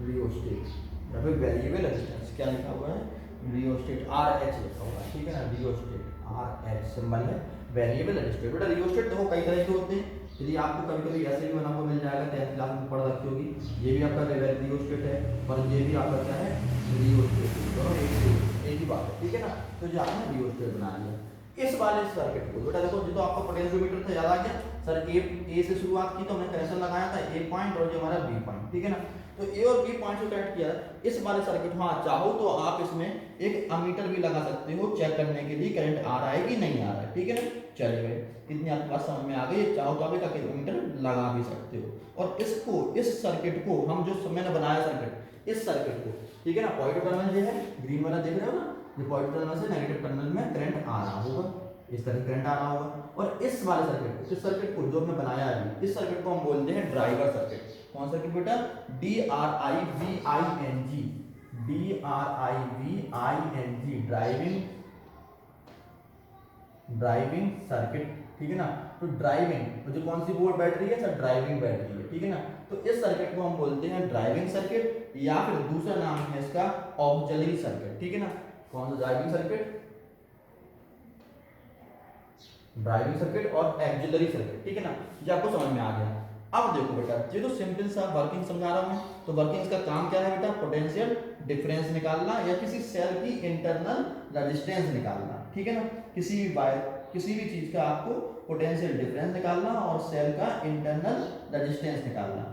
रियोस्टेट, या फिर वेरिएबल रेजिस्टेंस। क्या लिखा हुआ है? रियोस्टेट, RH लिखा हुआ है, ठीक है ना। रियोस्टेट RH सिंबल है, वेरिएबल रेजिस्टेंस। बेटा रियोस्टेट देखो कई तरह के होते हैं, यदि आपको कभी कभी ऐसे भी बना हुआ मिल जाएगा, 10th क्लास में पढ़ रखी होगी, ये भी आपका रियोस्टेट है और ये भी आपका क्या है? रियोस्टेट। दोनों एक ही बात है, ठीक है ना। तो जो आपने रियोस्टेट बना लिया, इस वाले सर्किट को बेटा देखो, जो तो आपका पोटेंशियोमीटर था, याद आ गया सर, ए से शुरुआत की तो हमने कनेक्शन लगाया था ए पॉइंट और ये हमारा बी पॉइंट, ठीक है ना। तो ए और बी पॉइंट को कनेक्ट किया इस वाले सर्किट में। चाहो तो आप इसमें एक अमीटर भी लगा सकते हो चेक करने के लिए करंट आ रहा है कि नहीं आ रहा है, ठीक है ना। चलिए भाई, इतनी आपके पास समझ में आ गई। चाहो तो आप एक अमीटर लगा भी सकते हो। और इसको, इस सर्किट को हम जो मैंने बनाया सर्किट, इस सर्किट को, ठीक है ना, पॉजिटिव टर्मिनल ये है, ग्रीन वाला देख रहे हो ना, ये पॉजिटिव टर्मिनल से नेगेटिव टर्मिनल में करंट आ रहा होगा, इस तरह करंट आ रहा होगा। और इस वाले सर्किट को, इस सर्किट को जो हमने बनाया है, इस सर्किट को हम बोलते हैं ड्राइवर सर्किट। कौन सर्किट बेटा? DRIVING, DRIVING, ड्राइविंग सर्किट, ठीक है ना। तो ड्राइविंग जो कौन सी बोर्ड बैटरी है सर? ड्राइविंग बैटरी है, ठीक है ना। तो इस सर्किट को हम बोलते हैं ड्राइविंग सर्किट, या फिर दूसरा नाम है इसका ऑक्सिलरी सर्किट, ठीक है ना। कौन सा? ड्राइविंग सर्किट, ड्राइविंग सर्किट और ऑक्सिलरी सर्किट, ठीक है ना। ये आपको समझ में आ गया। अब देखो बेटा, ये तो सिंपल सा वर्किंग समझा रहा हूं मैं। तो वर्किंग इसका काम क्या है बेटा? पोटेंशियल डिफरेंस निकालना या किसी सेल की इंटरनल रेजिस्टेंस निकालना, ठीक है ना। किसी भी वायर, किसी भी चीज का आपको पोटेंशियल डिफरेंस निकालना और सेल का इंटरनल रेजिस्टेंस निकालना,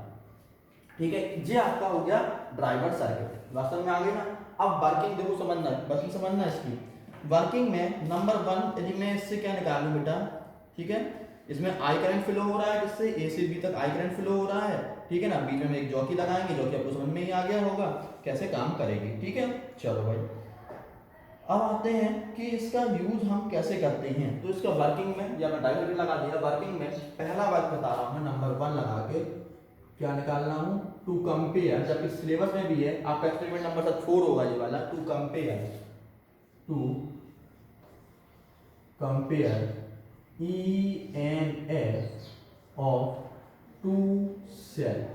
ठीक है। ये आपका हो गया ड्राइवर सर्किट। बात समझ में आ गई ना। अब वर्किंग देखो, समझना, वर्किंग समझना इसकी। वर्किंग में नंबर 1, यदि मैं इससे क्या निकाल लूं बेटा, ठीक है, इसमें आई करंट फ्लो हो रहा है, किससे? ए से बी तक आई करंट फ्लो हो रहा है, ठीक है ना। बीच में एक जॉकी लगाएंगे, जॉकी आपको समझ में ही आ गया होगा कैसे काम करेगी, ठीक है। चलो भाई, अब आते हैं कि इसका यूज हम कैसे करते हैं। तो इसका वर्किंग में, या मैं डायरेक्ट लगा दिया, वर्किंग में पहला बात बता रहा हूं, नंबर 1 लगा के क्या निकालना हूं? टू कंपेयर, जबकि सिलेबस में भी है आपका एक्सपेरिमेंट नंबर 4 होगा ये वाला। To compare EMF of two cell.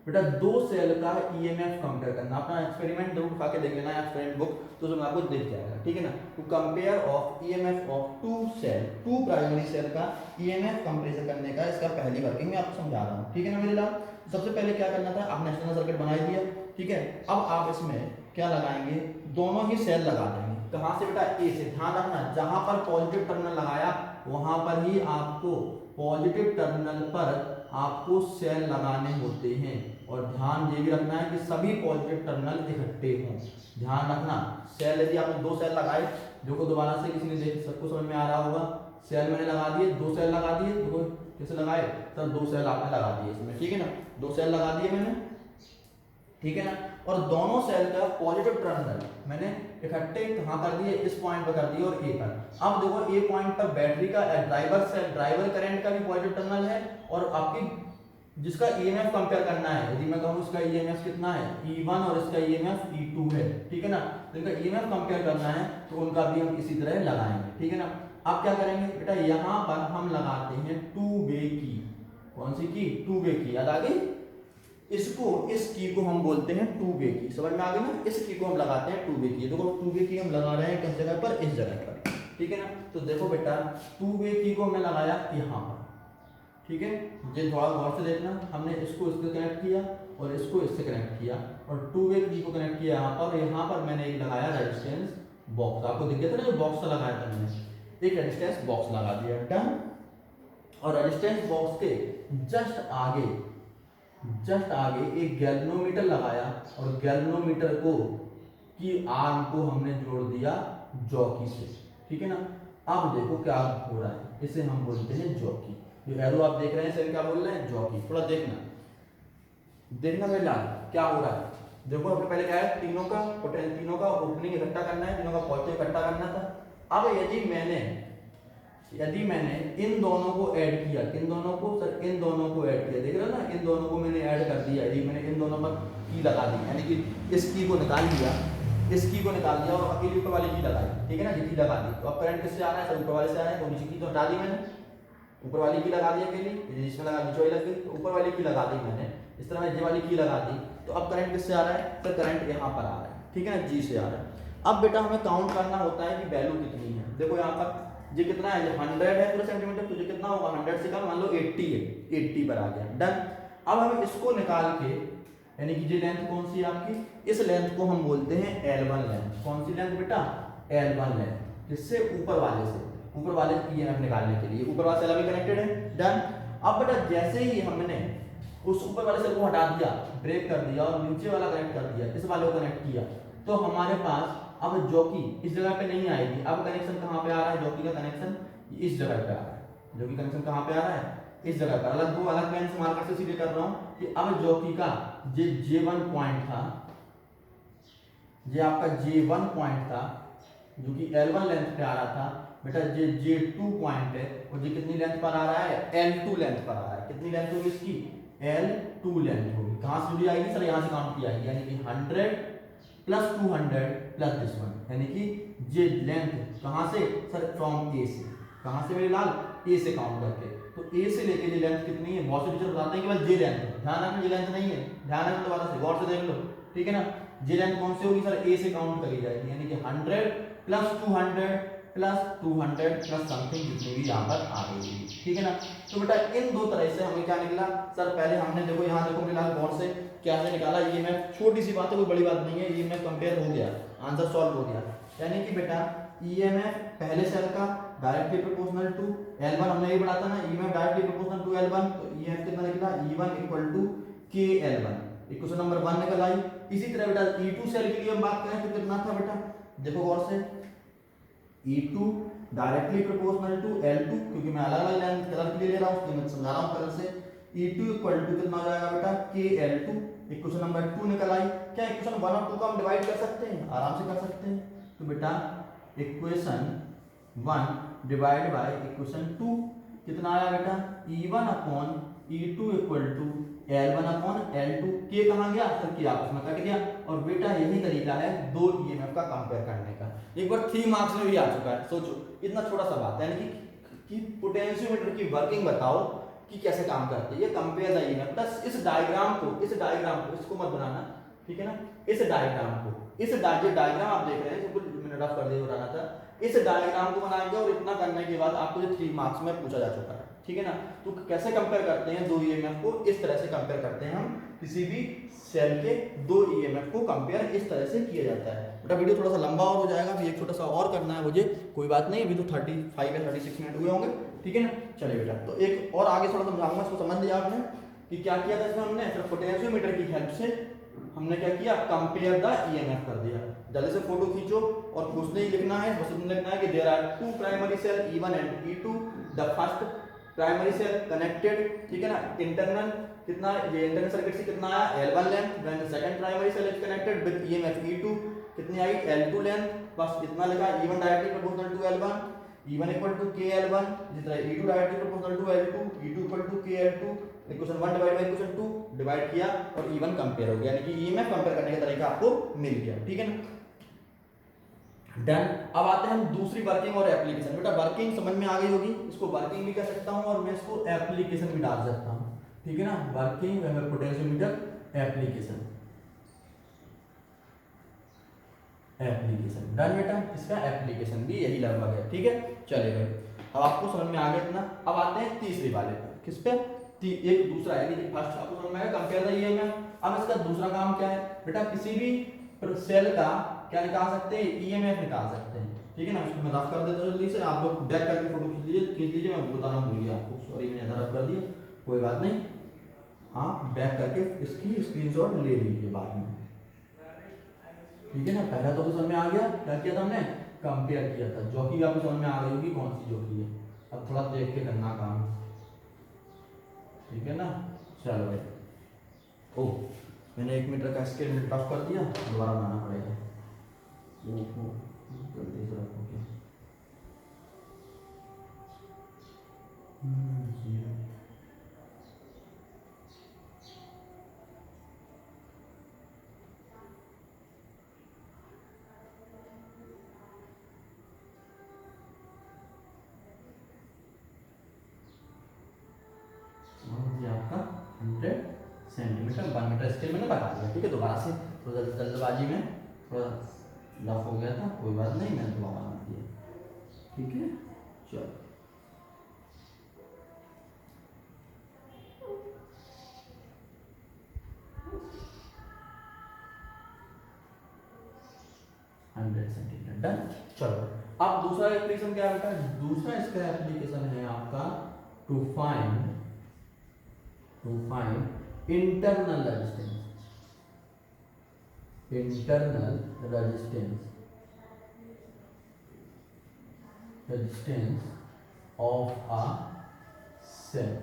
बेटा दो सेल का EMF कंपेयर करना। अपना एक्सपेरिमेंट जरूर उठा के देख लेना, एक्सपेरिमेंट बुक, तो उसमें आपको दिख जाएगा, ठीक है ना। To compare of EMF of two cell, two primary cell का EMF कंपेरिजन करने का इसका पहली वर्किंग में आपको समझा रहा हूँ, ठीक है ना मेरे लाल। सबसे पहले क्या करना था, आपने एक्सटर्नल सर्किट बना दिया, ठीक है। अब आप इसमें क्या लगाएंगे? दोनों ही सेल लगा देंगे। कहां से बेटा? ए से। ध्यान रखना, जहां पर पॉजिटिव टर्मिनल लगाया वहां पर ही आपको, पॉजिटिव टर्मिनल पर आपको सेल लगाने होते हैं। और ध्यान ये भी रखना है कि सभी पॉजिटिव टर्मिनल इकट्ठे हों। ध्यान रखना, सेल यदि आपने 2 सेल लगाए, देखो दोबारा से किसी ने देख, सबको समझ में आ रहा होगा। सेल मैंने लगा दिए, 2 सेल लगा दिए, देखो कैसे लगाए सर? 2 सेल आपने लगा दिए इसमें, ठीक है ना। 2 सेल लगा दिए मैंने, ठीक है ना। और दोनों सेल का पॉजिटिव टर्मिनल मैंने इकट्ठे कहां कर दिए? इस पॉइंट पर कर दिए और ए पर। अब देखो ए पॉइंट पर बैटरी का ड्राइवर सेल, ड्राइवर करंट का भी पॉजिटिव टर्मिनल है, और आपकी जिसका EMF कंपेयर करना है, यदि मैं कहूं इसका EMF कितना है? E1 और इसका EMF E2 है, ठीक है ना। तो इनका EMF कंपेयर करना है तो उनका भी हम इसी तरह लगाएंगे, ठीक है ना। अब क्या करेंगे बेटा? यहां पर हम लगाते हैं टू वे की। कौन सी की? टू वे की। याद आ गई? इसको, इस की को हम बोलते हैं टू वे की। समझ में आ गई ना? इस की को हम लगाते हैं टू वे की। देखो टू वे की हम लगा रहे हैं किस जगह पर? इस जगह पर, ठीक है ना। तो देखो बेटा, टू वे की को हमने लगाया यहाँ पर, ठीक है। ये थोड़ा गौर से देखना, हमने इसको इससे कनेक्ट किया और इसको इससे कनेक्ट किया, और टू वे की को कनेक्ट किया यहाँ पर। यहाँ पर मैंने एक लगाया रेजिस्टेंस बॉक्स, आपको दिख गया था ना जो बॉक्स लगाया था मैंने, एक रेजिस्टेंस बॉक्स लगा दिया, डन। और रेजिस्टेंस बॉक्स के जस्ट आगे एक गैल्वेनोमीटर लगाया, और गैल्वेनोमीटर को की आर्म को हमने जोड़ दिया जॉकी से, ठीक है ना। अब देखो क्या हो रहा है, इसे हम बोलते हैं जॉकी। ये एरो आप देख रहे हैं, सर क्या बोल रहे हैं? जॉकी। थोड़ा देखना मेरे लाल क्या हो रहा है। देखो अपने पहले क्या है, तीनों का ओपनिंग इकट्ठा करना है, तीनों का पॉजिटिव इकट्ठा करना था। अब यदि मैंने इन दोनों को ऐड किया, इन दोनों को सर, इन दोनों को ऐड किया, देख रहे हो ना, इन दोनों को मैंने ऐड कर दिया। यदि मैंने इन दोनों पर की लगा दी, यानी कि इस की को निकाल दिया, इस की को निकाल दिया और अकेली ऊपर वाली की लगाई, ठीक है ना। ये की लगा दी, तो अब करंट किससे आ रहा है सर? ऊपर वाले से आ रहा है। तो नीचे की तो हटा दी मैंने, ऊपर वाली की लगा दी अकेली, जिसमें लगा नीचे वाली लग गई, तो ऊपर वाली की लगा दी मैंने। इस तरह ये वाली की लगा दी, तो अब करंट किससे आ रहा है? तो करंट यहाँ पर आ रहा है, ठीक है ना, जी से आ रहा है। अब बेटा हमें काउंट करना होता है कि वैल्यू कितनी है। देखो यहाँ पर ये कितना है? ये 100 है पूरा सेंटीमीटर, तो ये कितना होगा? 100 से कम, मान लो 80 है, 80 पर आ गया, डन। अब हम इसको निकाल के, यानी कि ये लेंथ कौन सी है आपकी? इस लेंथ को हम बोलते हैं L1 लेंथ। कौन सी लेंथ बेटा? L1 length. किससे? ऊपर वाले से। ऊपर वाले ईएमएफ निकालने के लिए। ऊपर वाला सेल अभी कनेक्टेड है, डन। अब बेटा जैसे ही हमने उस ऊपर वाले सेल को हटा दिया, ब्रेक कर दिया और नीचे वाला कनेक्ट कर दिया, इस वाले को कनेक्ट किया, तो हमारे पास अब जॉकी इस जगह पे नहीं आएगी। अब कनेक्शन कहाँ पे आ रहा है, जॉकी का कनेक्शन इस जगह पे आ रहा है। जॉकी कनेक्शन कहाँ पे आ रहा है, इस जगह पर। अलग दो अलग लाइन से मार्कर से सीधे कर रहा हूँ कि अब जॉकी का J1 पॉइंट था, ये आपका J1 पॉइंट था जो कि L1 लेंथ पे आ रहा था, बेटा J2 पॉइंट है और ये कितनी लेंथ पर आ रहा है, L2 लेंथ पर आ रहा है। कितनी लेंथ होगी इसकी, L2 लेंथ होगी। कहाँ से जुड़ी आएगी सर, यहाँ से काउंट की आएगी, यानी कि 100 प्लस 200 प्लस दिस वन, यानी कि ये लेंथ कहाँ से सर, फ्रॉम ए से। कहाँ से मेरे लाल, ए से काउंट करके। तो ए से लेके ये लेंथ कितनी है, बहुत से टीचर बताते हैं केवल जे लेंथ है, ध्यान रखना ये लेंथ नहीं है, ध्यान रखना दोबारा से गौर से देख लो, ठीक है ना। जे लेंथ कौन सी होगी सर, ए से काउंट करी जाएगी, यानी कि 100 प्लस 200 प्लस 200 प्लस समथिंग जितनी भी यहाँ पर आ गई, ठीक है ना। तो बेटा इन दो तरह से हमें क्या निकला सर, पहले हमने देखो यहाँ देखो मेरे लाल गौर से क्या से निकाला, ये मैं छोटी सी बात है, कोई बड़ी बात नहीं है, ये मैं कंपेयर हो गया, आंसर सॉल्व हो गया। यानी कि बेटा ईएमएफ पहले सेल का डायरेक्टली प्रोपोर्शनल टू L1, हमने ये पढ़ा था ना, EMF directly proportional to L1, तो ईएमएफ कितना निकला, E1 equal to KL1, equation number 1 निकल आई। इसी तरह बेटा E2 सेल के लिए हम बात करें तो कितना था बेटा, देखो गौर से, E2 directly proportional to L2, क्योंकि मैं अलग अलग लाइन कलर के लिए ले रहा हूँ, मैं समझा रहा हूँ कलर से। E2 इक्वल टू कितना हो जाएगा बेटा, KL2, इक्वेशन नंबर 2 निकल आई। क्या इक्वेशन 1 और 2 को हम डिवाइड कर सकते हैं, आराम से कर सकते हैं। तो बेटा इक्वेशन 1 डिवाइड बाय इक्वेशन 2 कितना आया बेटा, E1 upon E2 equal to L1 upon L2। के कहाँ गया सर, के आपस में कट गया। और बेटा यही तरीका है दो ईएमएफ का कंपेयर करने का, एक बार 3 मार्क्स में भी आ चुका है। सोचो इतना छोटा सा बात है, यानी कि पोटेंशियोमीटर की वर्किंग बताओ कि कैसे काम करती है, ये कंपेयर द ईएमएफ। बस इस डायग्राम को इसको मत बनाना, ठीक है ना। इस डायग्राम को, इस डायग्राम आप देख रहे हैं, बिल्कुल मैंने रफ कर दिया बताना था। इस डायग्राम को बनाएंगे और इतना करने के बाद आपको ये 3 मार्क्स में पूछा जा चुका है, ठीक है ना। तो कैसे कंपेयर करते हैं दो ईएमएफ को, इस तरह से कंपेयर करते हैं हम, किसी भी सेल के दो ईएमएफ को कंपेयर इस तरह से किया जाता है। बेटा वीडियो थोड़ा सा लंबा और हो जाएगा, अभी एक छोटा सा और करना है मुझे, कोई बात नहीं, अभी तो 35 या 36 मिनट हुए होंगे, ठीक है ना। चलिए बेटा, तो एक और आगे थोड़ा समझाऊंगा, इसको समझ लिया आपने कि क्या किया था इसमें हमने, सिर्फ पोटेंशियोमीटर की हेल्प से हमने क्या किया, कंपेयर द ईएमएफ कर दिया। जल्दी से फोटो खींचो और कुछ नहीं लिखना है, बस इतना लिखना है कि there are two primary cell E1 and E2, the first primary cell connected, ठीक है ना, इंटरनल कितना, ये इंटरनल सर्किट से कितना आया L1 length, then the second primary cell is connected with EMF E2, कितनी आई L2 लेंथ, बस इतना लिखा। E1 directly proportional to L1, E1 equal to KL1, जिस तरह E2 directly proportional to L2, E2 equal to KL2, equation 1 divide by equation 2 डिवाइड किया और E1 कंपेयर हो गया, यानी कि ईएमएफ कंपेयर करने का तरीका आपको मिल गया, ठीक है ना। डन। अब आते हैं हम दूसरी वर्किंग और एप्लीकेशन। बेटा वर्किंग समझ में आ गई होगी, इसको वर्किंग भी कह सकता हूं और मैं इसको एप्लीकेशन भी डाल सकता हूं, ठीक है ना। वर्किंग पोटेंशियोमीटर एप्लीकेशन, डन बेटा, इसका एप्लीकेशन भी यही लगभग है, ठीक है। चलिए भाई, अब आपको समझ में आ गया इतना। अब आते हैं तीसरी वाले पर, किस पे, एक दूसरा है, यानी फर्स्ट आपको समझ में आया कंपेयर द ईएमएफ। अब इसका दूसरा काम क्या है बेटा, किसी भी सेल का क्या निकाल सकते हैं, ईएमएफ निकाल सकते हैं, ठीक है ना। इसको मैं रफ कर देता हूं जल्दी से, आप लोग बैक करके फोटो खींच लीजिए, मैं बताना भूल गया आपको, सॉरी मैंने रफ कर दिया, कोई बात नहीं, आप बैक करके इसकी स्क्रीनशॉट ले लीजिए बाद में, ठीक है ना। पहला तो समझ में आ गया, क्या किया था हमने, कंपेयर किया था। जॉकी आपको समझ में आ गई होगी कौन सी जॉकी है, अब थोड़ा देख के करना काम, ठीक है ना। चलो भाई, ओ मैंने 1 मीटर का स्केल टफ कर दिया, दोबारा बनाना पड़ेगा, ओहो गलती से रखो क्या, आपका 100 सेंटीमीटर 1 मीटर स्केल मैंने बता दिया, ठीक है। दोबारा से थोड़ा जल्दबाजी में थोड़ा लफ हो गया था, कोई बात नहीं, मैंने दोबारा बना दिया, ठीक है। चलो 100 सेंटीमीटर, डन। चलो अब दूसरा एप्लीकेशन क्या है बेटा, दूसरा इसका एप्लीकेशन है आपका to find internal resistance of a cell,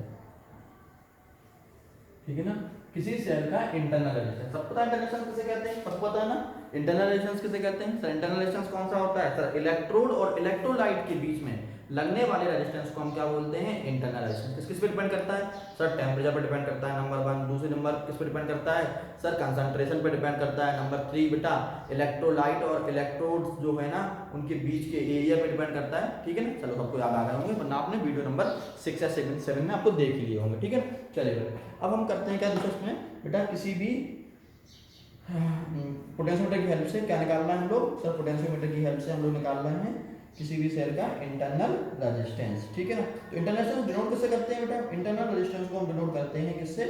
ठीक है ना, किसी सेल का इंटरनल रेजिस्टेंस। सबको पता है इंटरनल रेजिस्टेंस किसे कहते हैं, सबको पता है ना इंटरनल रेजिस्टेंस किसे कहते हैं सर। इंटरनल रेजिस्टेंस कौन सा होता है सर, इलेक्ट्रोड और इलेक्ट्रोलाइट के बीच में लगने वाले रेजिस्टेंस को हम क्या बोलते हैं, इंटरनल रेजिस्टेंस। किस पे डिपेंड करता है सर, टेम्परेचर पे डिपेंड करता है नंबर 1। दूसरे नंबर किस पे डिपेंड करता है सर, कंसंट्रेशन पे डिपेंड करता है। नंबर 3 बेटा इलेक्ट्रोलाइट और इलेक्ट्रोड्स जो है ना उनके बीच के एरिया पे डिपेंड करता है, ठीक है ना। चलो सबको याद आ गए होंगे, वरना आपने वीडियो नंबर 6 या 7 में आपको देख लिए होंगे, ठीक है। चलिए अब हम करते हैं क्या दूसरे में बेटा, किसी भी पोटेंशियोमीटर की हेल्प से क्या निकालना है हम लोग सर, पोटेंशियोमीटर की हेल्प से हम लोग निकाल रहे हैं किसी भी सेल का इंटरनल रेजिस्टेंस, ठीक है ना। तो इंटरनल रेजिस्टेंस डिनोट किससे करते हैं बेटा, इंटरनल रेजिस्टेंस को हम डिनोट करते हैं किससे,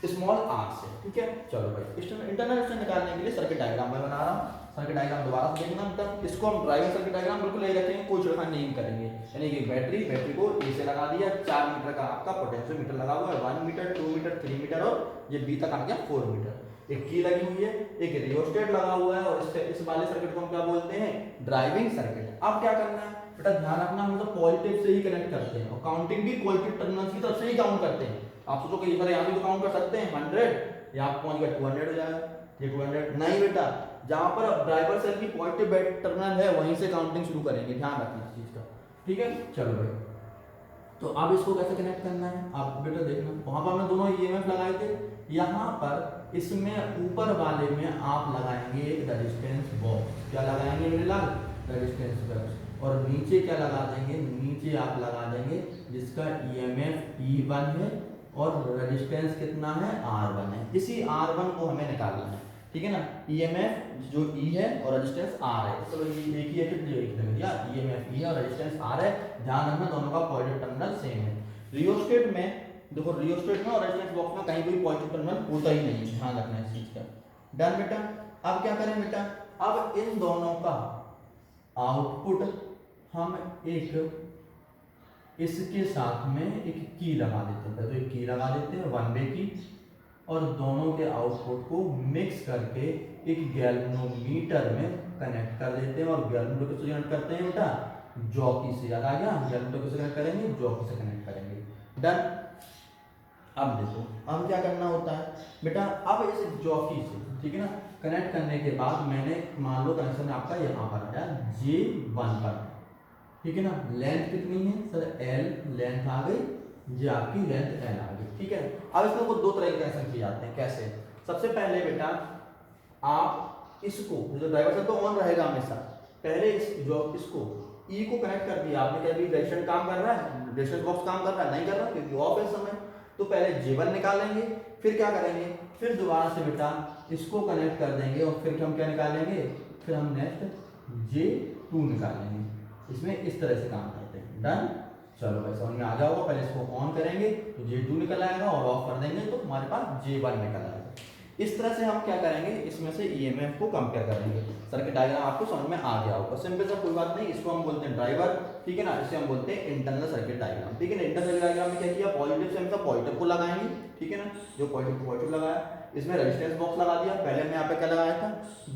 स्मॉल आर से, ठीक है। चलो भाई इंटरनल रेजिस्टेंस निकालने के लिए सर्किट डायग्राम मैं बना रहा हूँ। सर्किट डायग्राम दोबारा देखना मतलब, इसको हम ड्राइविंग सर्किट डायग्राम बिल्कुल यही रखेंगे, कोई छेड़खानी नहीं करेंगे। यानी कि बैटरी को ए से लगा दिया, 4 मीटर का आपका पोटेंशियोमीटर लगा हुआ है, 1 मीटर 2 मीटर 3 मीटर और ये बी तक आ गया 4 मीटर। एक की लगी हुई है, एक रियोस्टेट लगा हुआ है और इस वाले सर्किट को हम क्या बोलते हैं, ड्राइविंग सर्किट। अब क्या करना है बेटा, ध्यान रखना हम तो पॉजिटिव से ही कनेक्ट करते हैं और काउंटिंग भी पॉजिटिव टर्मिनल्स की तरफ से ही काउंट करते हैं। आप सोचो कि यहाँ भी तो काउंट कर सकते हैं 100, यहाँ पहुंच गया 200 हो जाएगा, ये 200 नहीं बेटा, जहां पर ड्राइवर सेल की पॉजिटिव टर्मिनल है वहीं से काउंटिंग शुरू करेंगे, ध्यान रखना इस चीज का, ठीक है। चलो भाई तो अब इसको कैसे कनेक्ट करना है आप बेटा देखना, वहां पर हमने दोनों ईएमएफ लगाए थे, यहाँ पर इसमें ऊपर वाले में आप लगाएंगे एक रेजिस्टेंस बॉक्स, क्या लगाएंगे मेरे लाल, रेजिस्टेंस बॉक्स, और नीचे क्या लगा देंगे, नीचे आप लगा देंगे जिसका ईएमएफ E1 है और रेजिस्टेंस कितना है R1 है। इसी R1 को हमें निकालना है, ठीक है ना। ईएमएफ जो E है और रेजिस्टेंस R है, चलो ये एक ही है कि एक दे दिया, ईएमएफ E है और रेजिस्टेंस R है, ध्यान रखना दोनों का पॉजिटिव टर्मिनल सेम है। रियोस्टेट में देखो, रियोस्टेट में और रेजिस्टेंस बॉक्स में कहीं कोई पॉजिटिव टर्मिनल होता ही नहीं है, ध्यान रखना इस चीज का। डन बेटा, अब क्या करें बेटा, अब इन दोनों का आउटपुट हम एक इसके साथ में एक की लगा देते हैं, तो एक की लगा देते हैं 1 वे की, और दोनों के आउटपुट को मिक्स करके एक गैल्वेनोमीटर में कनेक्ट कर देते हैं। और गैल्वेनोमीटर किससे कनेक्ट करते हैं बेटा, जॉकी से, याद आ गया, गैल्वेनोमीटर किससे कनेक्ट करेंगे, जॉकी से कनेक्ट करेंगे। डन। अब देखो अब क्या करना होता है बेटा, अब इस जॉकी से, ठीक है ना, कनेक्ट करने के बाद मैंने मान लो कनेक्शन आपका यहाँ पर आया J1 पर, ठीक है ना। लेंथ कितनी है सर, L लेंथ आ गई, ये आपकी लेंथ L आ गई, ठीक है। अब इसमें को दो तरह के कनेक्शन किए जाते हैं, कैसे, सबसे पहले बेटा आप इसको, जो ड्राइवर से तो ऑन रहेगा हमेशा, पहले इसको E को कनेक्ट कर दिया आपने, क्या अभी रेजिस्टेंस काम कर रहा है, रेजिस्टेंस बॉक्स काम कर रहा है, नहीं कर रहा क्योंकि ऑफ है समय, तो पहले J1 निकालेंगे, फिर क्या करेंगे, फिर दोबारा से बेटा इसको कनेक्ट कर देंगे और फिर हम क्या निकालेंगे, फिर हम नेक्स्ट J2 निकालेंगे। इसमें इस तरह से काम करते हैं। डन। चलो भाई समझ में आ जाओगा, पहले इसको ऑन करेंगे तो J2 निकल आएगा और ऑफ कर देंगे तो हमारे पास J1 निकल आएगा। इस तरह से हम क्या करेंगे, इसमें से ईएमएफ को कंपेयर करेंगे। सर्किट डायग्राम आपको समझ में आ गया होगा, सिंपल सा कोई बात नहीं, इसको हम बोलते हैं ड्राइवर, ठीक है ना, इसे हम बोलते हैं इंटरनल सर्किट डायग्राम, ठीक है ना। इंटरनल सर्किट डायग्राम में क्या किया, पॉजिटिव से हमेशा पॉजिटिव को लगाएंगे, ठीक है ना, जो पॉजिटिव लगाया, इसमें रेजिस्टेंस बॉक्स लगा दिया, पहले हमने यहाँ पे क्या लगाया था,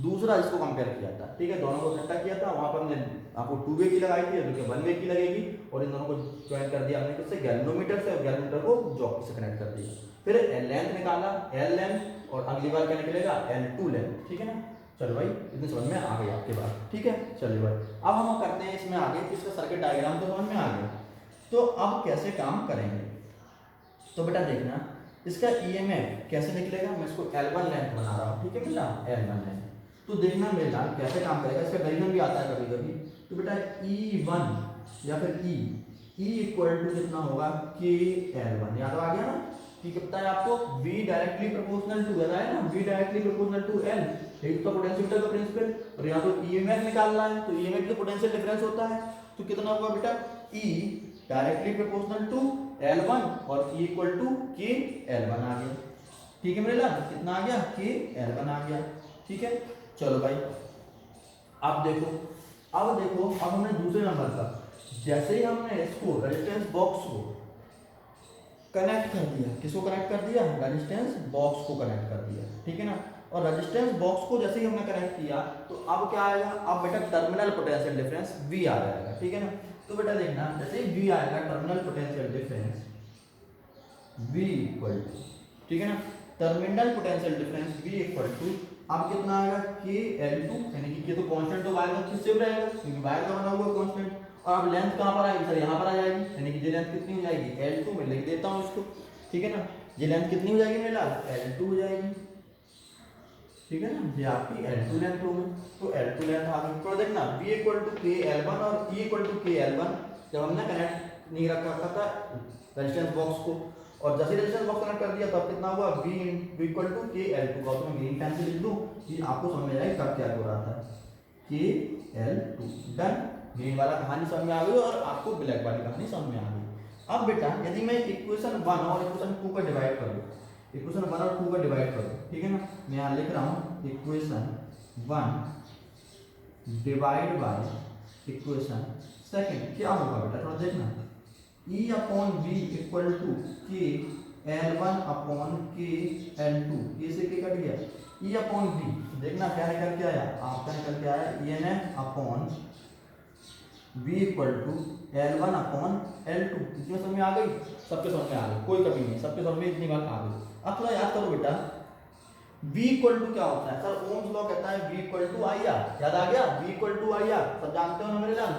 दूसरा इसको कंपेयर किया था, ठीक है, दोनों को इकट्ठा किया था, वहां पर हमने आपको 2 वे की लगाई थी, जो 1 वे की लगेगी, और इन दोनों को ज्वाइन कर दिया हमने किससे, गैल्वेनोमीटर से, और गैल्वेनोमीटर को जॉकी से कनेक्ट कर दिया। फिर लेंथ निकाला, L लेंथ, और अगली बार क्या निकलेगा, L2 लेंथ, ठीक है ना। चलो भाई इतने समझ में आ गई आपके बात, ठीक है। चलिए भाई अब हम करते हैं इसमें आगे, इसका सर्किट डायग्राम तो समझ में आ गया, तो अब कैसे काम करेंगे, तो बेटा देखना इसका ईएमएफ कैसे निकलेगा, मैं इसको L1 लेंथ बना रहा हूँ, ठीक है बेटा, L1 लेंथ, तो देखना मेरे लाल कैसे काम करेगा, इसका डेरिवेशन भी आता है कभी कभी, तो बेटा E1 या फिर E इक्वल टू कितना होगा, KL1, याद आ गया ना, कि कितना है आपको, V डायरेक्टली प्रोपोर्शनल टू है ना, V directly proportional to L, एक तो पोटेंशियोमीटर का प्रिंसिपल, और यहाँ तो ईएमएफ निकालना है, तो ईएमएफ तो पोटेंशियल डिफरेंस होता है, तो कितना होगा बेटा, E directly proportional to L1 और E इक्वल टू KL1 आ गया, ठीक है मेरे लाल, कितना आ गया, KL1 आ गया, ठीक है। चलो भाई अब देखो अब हमने दूसरे नंबर का, जैसे ही हमने इसको रेजिस्टेंस बॉक्स को कनेक्ट कर दिया, किसको कनेक्ट कर दिया, रेजिस्टेंस बॉक्स को कनेक्ट कर दिया, ठीक है ना। और रेजिस्टेंस बॉक्स को जैसे ही हमने कनेक्ट किया तो अब क्या आएगा, अब बेटा टर्मिनल पोटेंशियल डिफरेंस V आ जाएगा, ठीक है ना। तो बेटा देखना, जैसे ही V आएगा terminal potential difference V equal to, ठीक है ना, terminal potential difference V equal to अब कितना आएगा KL2, यानी कि ये तो कांस्टेंट तो वायर का किससे भी रहेगा क्योंकि वायर का बना हुआ कांस्टेंट। और अब लेंथ कहां पर आएगी सर, यहां पर आ जाएगी, यानी कि ये लेंथ कितनी हो जाएगी L2 में लिख देता हूं इसको, ठीक है ना। ये लेंथ कितनी हो जाएगी मेरे लाल, L2 हो जाएगी, ठीक है ना। ये आपकी L2 लेंथ होगी, तो L2 लेंथ आ गई। तो देखना V इक्वल टू KL1 और E इक्वल टू KL1 जब हमने कनेक्ट नहीं रखा था रेजिस्टेंस बॉक्स को, और जैसे रेजिस्टेंस बॉक्स कनेक्ट कर दिया तो अब कितना हुआ V इक्वल टू KL2 का, तो मैं ग्रीन पेन से लिख दूं कि आपको समझ में आएगा कब क्या हो रहा था, KL2 डन। ग्रीन वाला कहानी समझ में आ गई और आपको ब्लैक वाली कहानी समझ में आ गई। अब बेटा यदि मैं इक्वेशन 1 और इक्वेशन 2 का डिवाइड करूं, इक्वेशन 1 और 2 का डिवाइड करूं, ठीक है ना, मैं यहां लिख रहा हूं equation 1 divide by equation second, क्या होगा बेटा थोड़ा देखना, E upon V equal to K L1 upon के L2, ये से के कट गया, E अपॉन V देखना क्या निकल के आया, आपका निकल के आया ENF upon V equal to L1 upon L2। इसमें समझ में आ गई, सबके समझ में आ गई, कोई कमी नहीं, सबके समझ में इतनी बात आ गई। अब थोड़ा याद करो बेटा V इक्वल टू क्या होता है सर, ओम्स लॉ कहता है V equal to I R, याद आ गया, V equal to I R सब जानते हो ना मेरे लाल,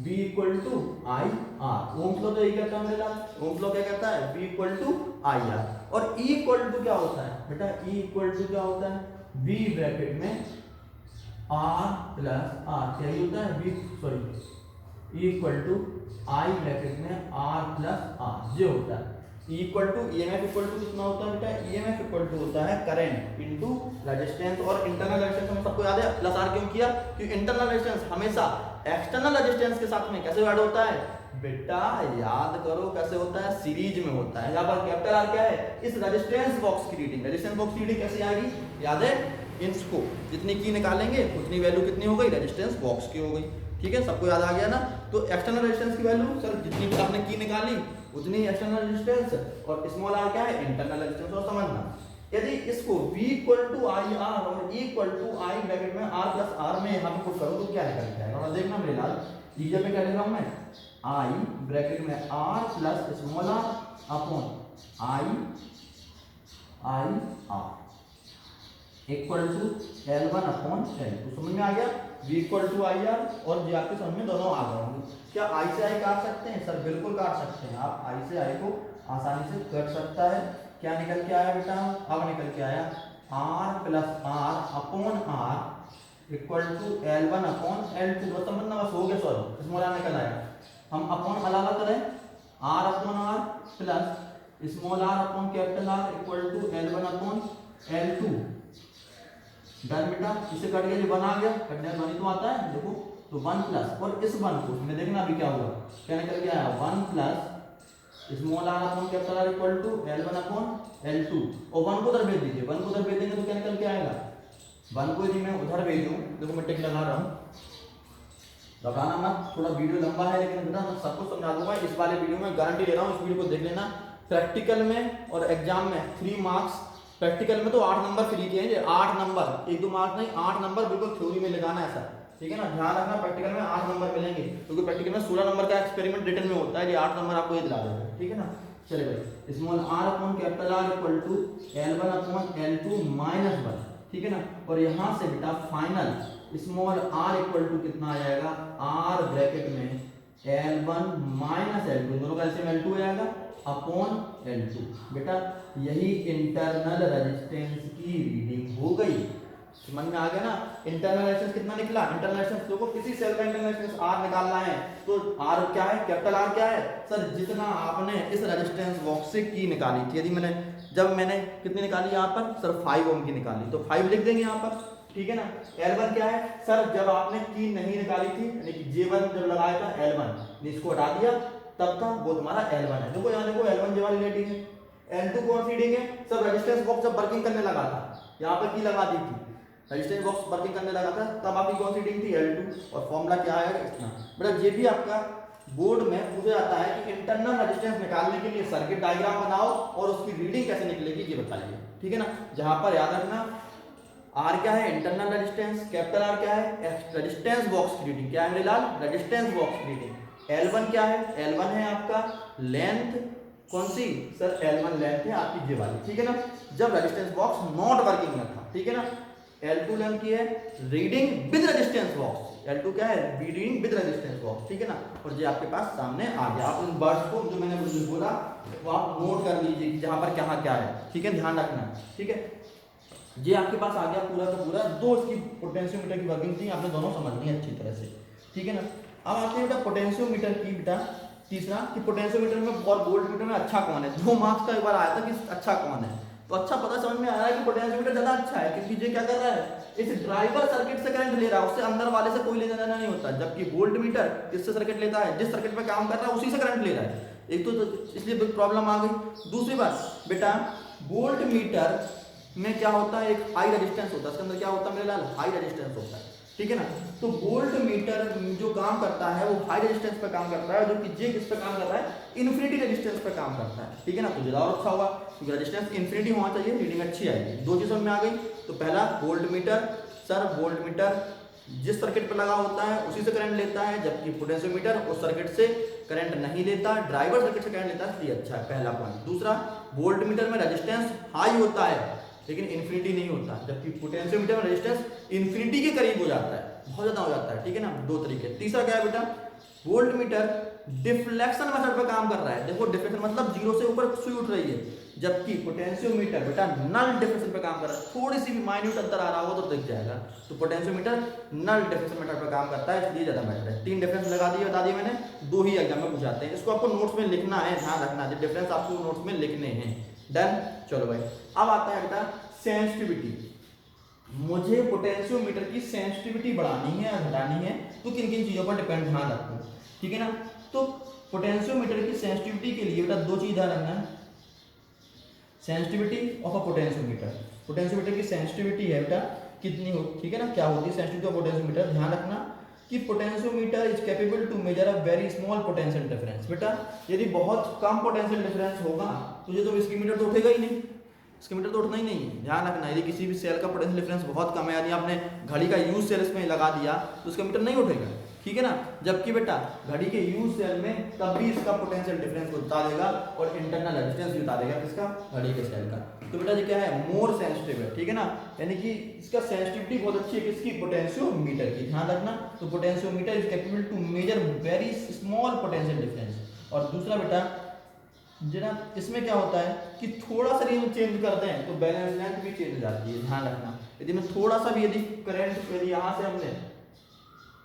V equal to I R, Ohm's law तो यही कहता है मेरे लाल, ओम्स लॉ क्या कहता है V equal to I R. और E इक्वल टू क्या होता है बेटा, E इक्वल टू क्या होता है, V ब्रैकेट में R प्लस R, क्या ही होता है V, sorry E equal to I bracket में R प्लस R, ये होता है। E equal to EMF equal to कितना होता है बेटा, EMF इक्वल टू होता है करंट इनटू रेजिस्टेंस, और इंटरनल रेजिस्टेंस हमें सबको याद है प्लस R क्यों किया, क्योंकि इंटरनल रेजिस्टेंस हमेशा एक्सटर्नल रेजिस्टेंस के साथ में कैसे ऐड होता है बेटा, याद करो कैसे होता है, सीरीज में होता है। यहाँ पर कैपिटल R क्या है, इस रेजिस्टेंस बॉक्स की रीडिंग, रेजिस्टेंस बॉक्स की रीडिंग कैसे आएगी, याद है, इसको जितनी की निकालेंगे उतनी वैल्यू कितनी हो गई, रेजिस्टेंस बॉक्स की हो गई, ठीक है, सबको याद आ गया ना। तो एक्सटर्नल रेजिस्टेंस की वैल्यू सर जितनी आपने की निकाली उतनी एक्सटर्नल रेजिस्टेंस, और स्मॉल r क्या है, इंटरनल रेजिस्टेंस। और समझना यदि इसको V equal to I R और E equal to I bracket में R प्लस R में यहाँ पे पुट करो तो क्या निकल के आएगा, और देखना मेरे लाल, E जब मैं क्या लिख रहा हूँ मैं, I ब्रैकेट में R plus small r upon I R equal to L1 upon L2, समझ में आ गया, V equal to I R, और जी आपके समझ में दोनों आ गए होंगे। क्या I से I काट सकते हैं सर, बिल्कुल काट सकते हैं आप, I से I को आसानी से कट सकता है। क्या निकल के आया बेटा, अब निकल के आया R plus R upon R equal to L1 upon L2, बस समझना, बस हो गया सॉल्व, स्मॉल r निकल आएगा। हम अपॉन अलावा करें, R upon R plus small r upon capital R equal to L1 upon L2, done बेटा, इसे कट गया, जो बन आ गया, कटने का तो आता है देखो, तो 1 प्लस, और इस 1 को हमें देखना अभी क्या हुआ, क्या निकल के आया 1 plus small r upon capital R equal to L1 upon L2, और 1 को उधर भेज दीजिए, 1 को उधर भेज देंगे तो क्या निकल के आएगा, 1 को यदि मैं उधर भेजूं, देखो मैं टिक लगा रहा हूं, लगाना मत, थोड़ा वीडियो लंबा है लेकिन बेटा मैं सब कुछ समझा दूंगा इस वाले वीडियो में, गारंटी दे रहा हूं, इस वीडियो को देख लेना। प्रैक्टिकल में और एग्जाम में 3 मार्क्स, प्रैक्टिकल में तो 8 नंबर फ्री के हैं, 8 नंबर, 1-2 मार्क्स नहीं, 8 नंबर बिल्कुल थ्योरी में लगाना है सर, ठीक है ना, ध्यान रखना, प्रैक्टिकल में 8 नंबर मिलेंगे, क्योंकि प्रैक्टिकल में 16 नंबर का एक्सपेरिमेंट रिटन में होता है, ये 8 नंबर आपको ये दिला देगा, ठीक है ना। चलिए भाई, small r upon capital R equal to L1 upon L2 minus 1, ठीक है ना, और यहाँ से बेटा final small r equal to कितना आ जाएगा, r ब्रैकेट में L1 माइनस L2, दोनों का एलसीएम L2 हो जाएगा अपॉन L2, बेटा यही इंटरनल रेजिस्टेंस की रीडिंग हो गई, समझ में आ गया ना। इंटरनल रेजिस्टेंस कितना निकला, इंटरनल रेजिस्टेंस देखो, किसी सेल का इंटरनल रेजिस्टेंस R निकालना है तो R क्या है, कैपिटल R क्या है सर, जितना आपने इस रेजिस्टेंस बॉक्स से की निकाली थी, यदि मैंने कितनी निकाली यहाँ पर सर 5 ओम की निकाली, तो 5 लिख देंगे यहाँ पर, ठीक है ना। L1 क्या है सर, जब आपने की नहीं निकाली थी, यानी कि J1 जब लगाया था L1 इसको हटा दिया तब था, वो तुम्हारा L1 है, देखो यहाँ देखो L1 J वाली रीडिंग है, L2 कौन सी रीडिंग है सर, रेजिस्टेंस बॉक्स जब वर्किंग करने लगा था यहाँ पर की लगा दी थी, रेजिस्टेंस बॉक्स वर्किंग करने लगा था तब आपकी कौन सी रीडिंग थी L2 और फॉर्मूला क्या आएगा इतना। बेटा ये भी आपका बोर्ड में पूछा जाता है कि इंटरनल रेजिस्टेंस निकालने के लिए सर्किट डायग्राम बनाओ और उसकी रीडिंग कैसे निकलेगी ये बताइए, ठीक है ना। जहां पर याद रखना R क्या है इंटरनल रेजिस्टेंस, कैपिटल R क्या है रेजिस्टेंस बॉक्स की रीडिंग, क्या है मेरे लाल रेजिस्टेंस बॉक्स की रीडिंग। L1 क्या है, L1 है आपका लेंथ, कौन सी सर L1 लेंथ है आपकी ये वाली, ठीक है ना, जब रेजिस्टेंस बॉक्स नॉट वर्किंग में था, ठीक है ना। L2 लेंथ की है reading with resistance box, L2 क्या है रीडिंग विद रेजिस्टेंस बॉक्स, ठीक है ना। और ये आपके पास सामने आ गया, आप उन वर्ड्स को जो मैंने बोला वो आप नोट कर लीजिए कि जहां पर कहाँ क्या है, ठीक है, ध्यान रखना, ठीक है। ये आपके पास आ गया पूरा का पूरा, दो इसकी पोटेंशियोमीटर की वर्किंग थी, आपने दोनों समझनी है अच्छी तरह से, ठीक है ना। अब आते हैं बेटा पोटेंशियोमीटर की, बेटा तीसरा कि पोटेंशियोमीटर में और वोल्टमीटर में अच्छा कौन है। 2 मार्क्स का एक बार आया था कि अच्छा कौन है, तो अच्छा पता समझ में आया है कि पोटेंशियोमीटर ज्यादा अच्छा है, क्योंकि ये क्या कर रहा है इस ड्राइवर सर्किट से करंट ले रहा है, उससे अंदर वाले से कोई लेना देना नहीं होता। जबकि वोल्टमीटर किससे सर्किट लेता है, जिस सर्किट पे काम कर रहा है उसी से करंट ले रहा है। एक तो इसलिए प्रॉब्लम आ गई। दूसरी बात बेटा वोल्टमीटर में क्या होता है, एक हाई रेजिस्टेंस होता है, इसके अंदर क्या होता है मेरे लाल हाई रेजिस्टेंस होता है, ठीक है ना। तो वोल्टमीटर जो काम करता है वो हाई रेजिस्टेंस पे काम करता है, जो कि जे किस पे काम कर रहा है इन्फिनिटी रेजिस्टेंस पे काम करता है, ठीक है ना। तो ज्यादा और अच्छा होगा क्योंकि रेजिस्टेंस इन्फिनिटी होना चाहिए, रीडिंग अच्छी आएगी। दो चीजों में आ गई। तो पहला वोल्टमीटर, सर वोल्टमीटर जिस सर्किट पर लगा होता है उसी से करंट लेता है, जबकि पोटेंशियोमीटर उस सर्किट से करंट नहीं लेता, ड्राइवर सर्किट से करंट लेता है, इसलिए अच्छा है, पहला पॉइंट। दूसरा वोल्टमीटर में रेजिस्टेंस हाई होता है लेकिन इन्फिनिटी नहीं होता, जबकि पोटेंशियोमीटर में रेजिस्टेंस इन्फिनिटी के करीब हो जाता है, बहुत ज्यादा हो जाता है, ठीक है ना। दो तरीके। तीसरा क्या है बेटा वोल्टमीटर डिफ्लेक्शन मेथड पर काम कर रहा है। देखो डिफ्लेक्शन मतलब जीरो से ऊपर सुई उठ रही है, जबकि पोटेंशियोमीटर बेटा नल डिफ्लेक्शन पर काम कर रहा है। थोड़ी सी भी माइन्यूट अंतर आ रहा हो तो दिख जाएगा। तो पोटेंशियोमीटर नल डिफ्लेक्शन मेथड पर काम करता है, इसलिए ज्यादा बेटर है। 3 डिफरेंस लगा दिए, बता दिए मैंने, 2 ही एग्जाम में पूछाते हैं। इसको आपको नोट्स में लिखना है, ध्यान रखना है डिफरेंस आपको नोट्स में लिखने हैं। डन। चलो भाई अब आता है बेटा सेंसिटिविटी। मुझे पोटेंशियोमीटर की सेंसिटिविटी बढ़ानी है या घटानी है, तो किन किन चीजों पर डिपेंड ध्यान रखूं, ठीक है ना। तो पोटेंशियोमीटर की सेंसिटिविटी के लिए बेटा 2 चीज ध्यान रखना है, sensitivity of a potentiometer. Potentiometer की सेंसिटिविटी है बेटा कितनी हो, ठीक है ना, क्या होती है सेंसिटिविटी ऑफ पोटेंशियोमीटर। ध्यान रखना कि potentiometer is capable to measure a very small potential difference. बेटा यदि बहुत कम पोटेंशियल डिफरेंस होगा तो ये तो इसकी मीटर तो उठेगा ही नहीं, इसका मीटर तो उठना ही नहीं है। ध्यान रखना यदि किसी भी सेल का पोटेंशियल डिफरेंस बहुत कम है, यदि आपने घड़ी का यूज सेल इसमें लगा दिया तो उसका मीटर नहीं उठेगा, ठीक है ना। जबकि बेटा घड़ी के यूज सेल में तब भी इसका पोटेंशियल डिफरेंस को बता देगा और इंटरनल रेजिस्टेंस भी बता देगा किसका, घड़ी के सेल का। तो बेटा ये क्या है मोर सेंसिटिव है, ठीक है ना, यानी कि इसका सेंसिटिविटी बहुत अच्छी है किसकी, पोटेंशियोमीटर की। ध्यान रखना तो potentiometer is capable to measure very small potential difference. और दूसरा बेटा जरा इसमें क्या होता है कि थोड़ा सा यदि चेंज करते हैं तो बैलेंस लेंथ भी चेंज हो जाती है। ध्यान रखना यदि मैं थोड़ा सा भी यदि करंट यदि यहाँ से हमने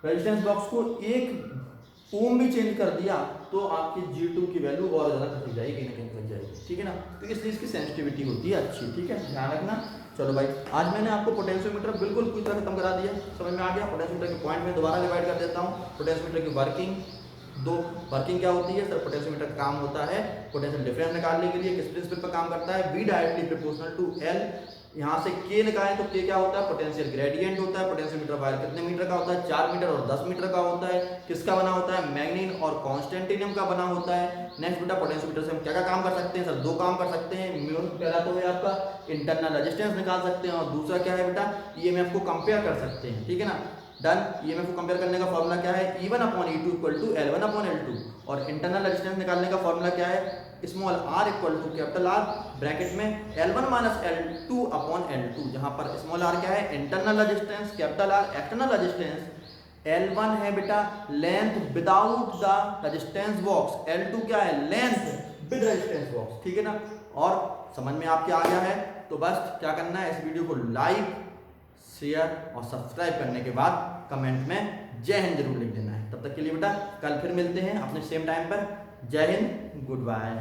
रेजिस्टेंस बॉक्स को 1 ओम भी चेंज कर दिया तो आपकी G2 की वैल्यू और ज़्यादा घट जाएगी, कहीं ना कहीं घट जाएगी, ठीक है ना। तो इसलिए इसकी सेंसिटिविटी होती है अच्छी, ठीक है, ध्यान रखना। चलो भाई आज मैंने आपको पोटेंशियोमीटर बिल्कुल पूरी तरह खत्म करा दिया, समझ में आ गया। पोटेंशियोमीटर के पॉइंट में दोबारा डिवाइड कर देता हूँ। पोटेंशियोमीटर की वर्किंग, दो वर्किंग क्या होती है सर, पोटेंशियोमीटर का काम होता है पोटेंशियल डिफरेंस निकालने के लिए, किस प्रिंसिपल पर काम करता है, B directly proportional to L. यहाँ से के निकालें तो के क्या होता है, पोटेंशियल ग्रेडियंट होता है। पोटेंशियोमीटर वायर कितने मीटर का होता है, 4 मीटर और 10 मीटर का होता है। किसका बना होता है, मैग्नीन और कॉन्स्टेंटिनियम का बना होता है। नेक्स्ट बेटा पोटेंशियोमीटर से हम क्या क्या काम कर सकते हैं सर, 2 काम कर सकते हैं। पहला तो है आपका इंटरनल रेजिस्टेंस निकाल सकते हैं और दूसरा क्या है बेटा ईएमएफ को कंपेयर कर सकते हैं, ठीक है ना। डन। ईएमएफ को कंपेयर करने का फॉर्मूला क्या है, E1/E2 इक्वल टू L1/L2। और इंटरनल रेजिस्टेंस निकालने का फॉर्मूला क्या है, small r equal to capital R bracket में L1 माइनस L2/L2, जहां पर स्मॉल r क्या है internal resistance, capital R external resistance. L1 है बेटा length without the resistance box, L2 क्या है लेंथ विद रेजिस्टेंस बॉक्स, ठीक है ना। और समझ में आपके आ गया है तो बस क्या करना है, इस वीडियो को लाइक शेयर और सब्सक्राइब करने के बाद कमेंट में जय हिंद जरूर लिख देना है। तब तक के लिए बेटा कल फिर मिलते हैं अपने सेम टाइम पर। जय हिंद, गुड बाय।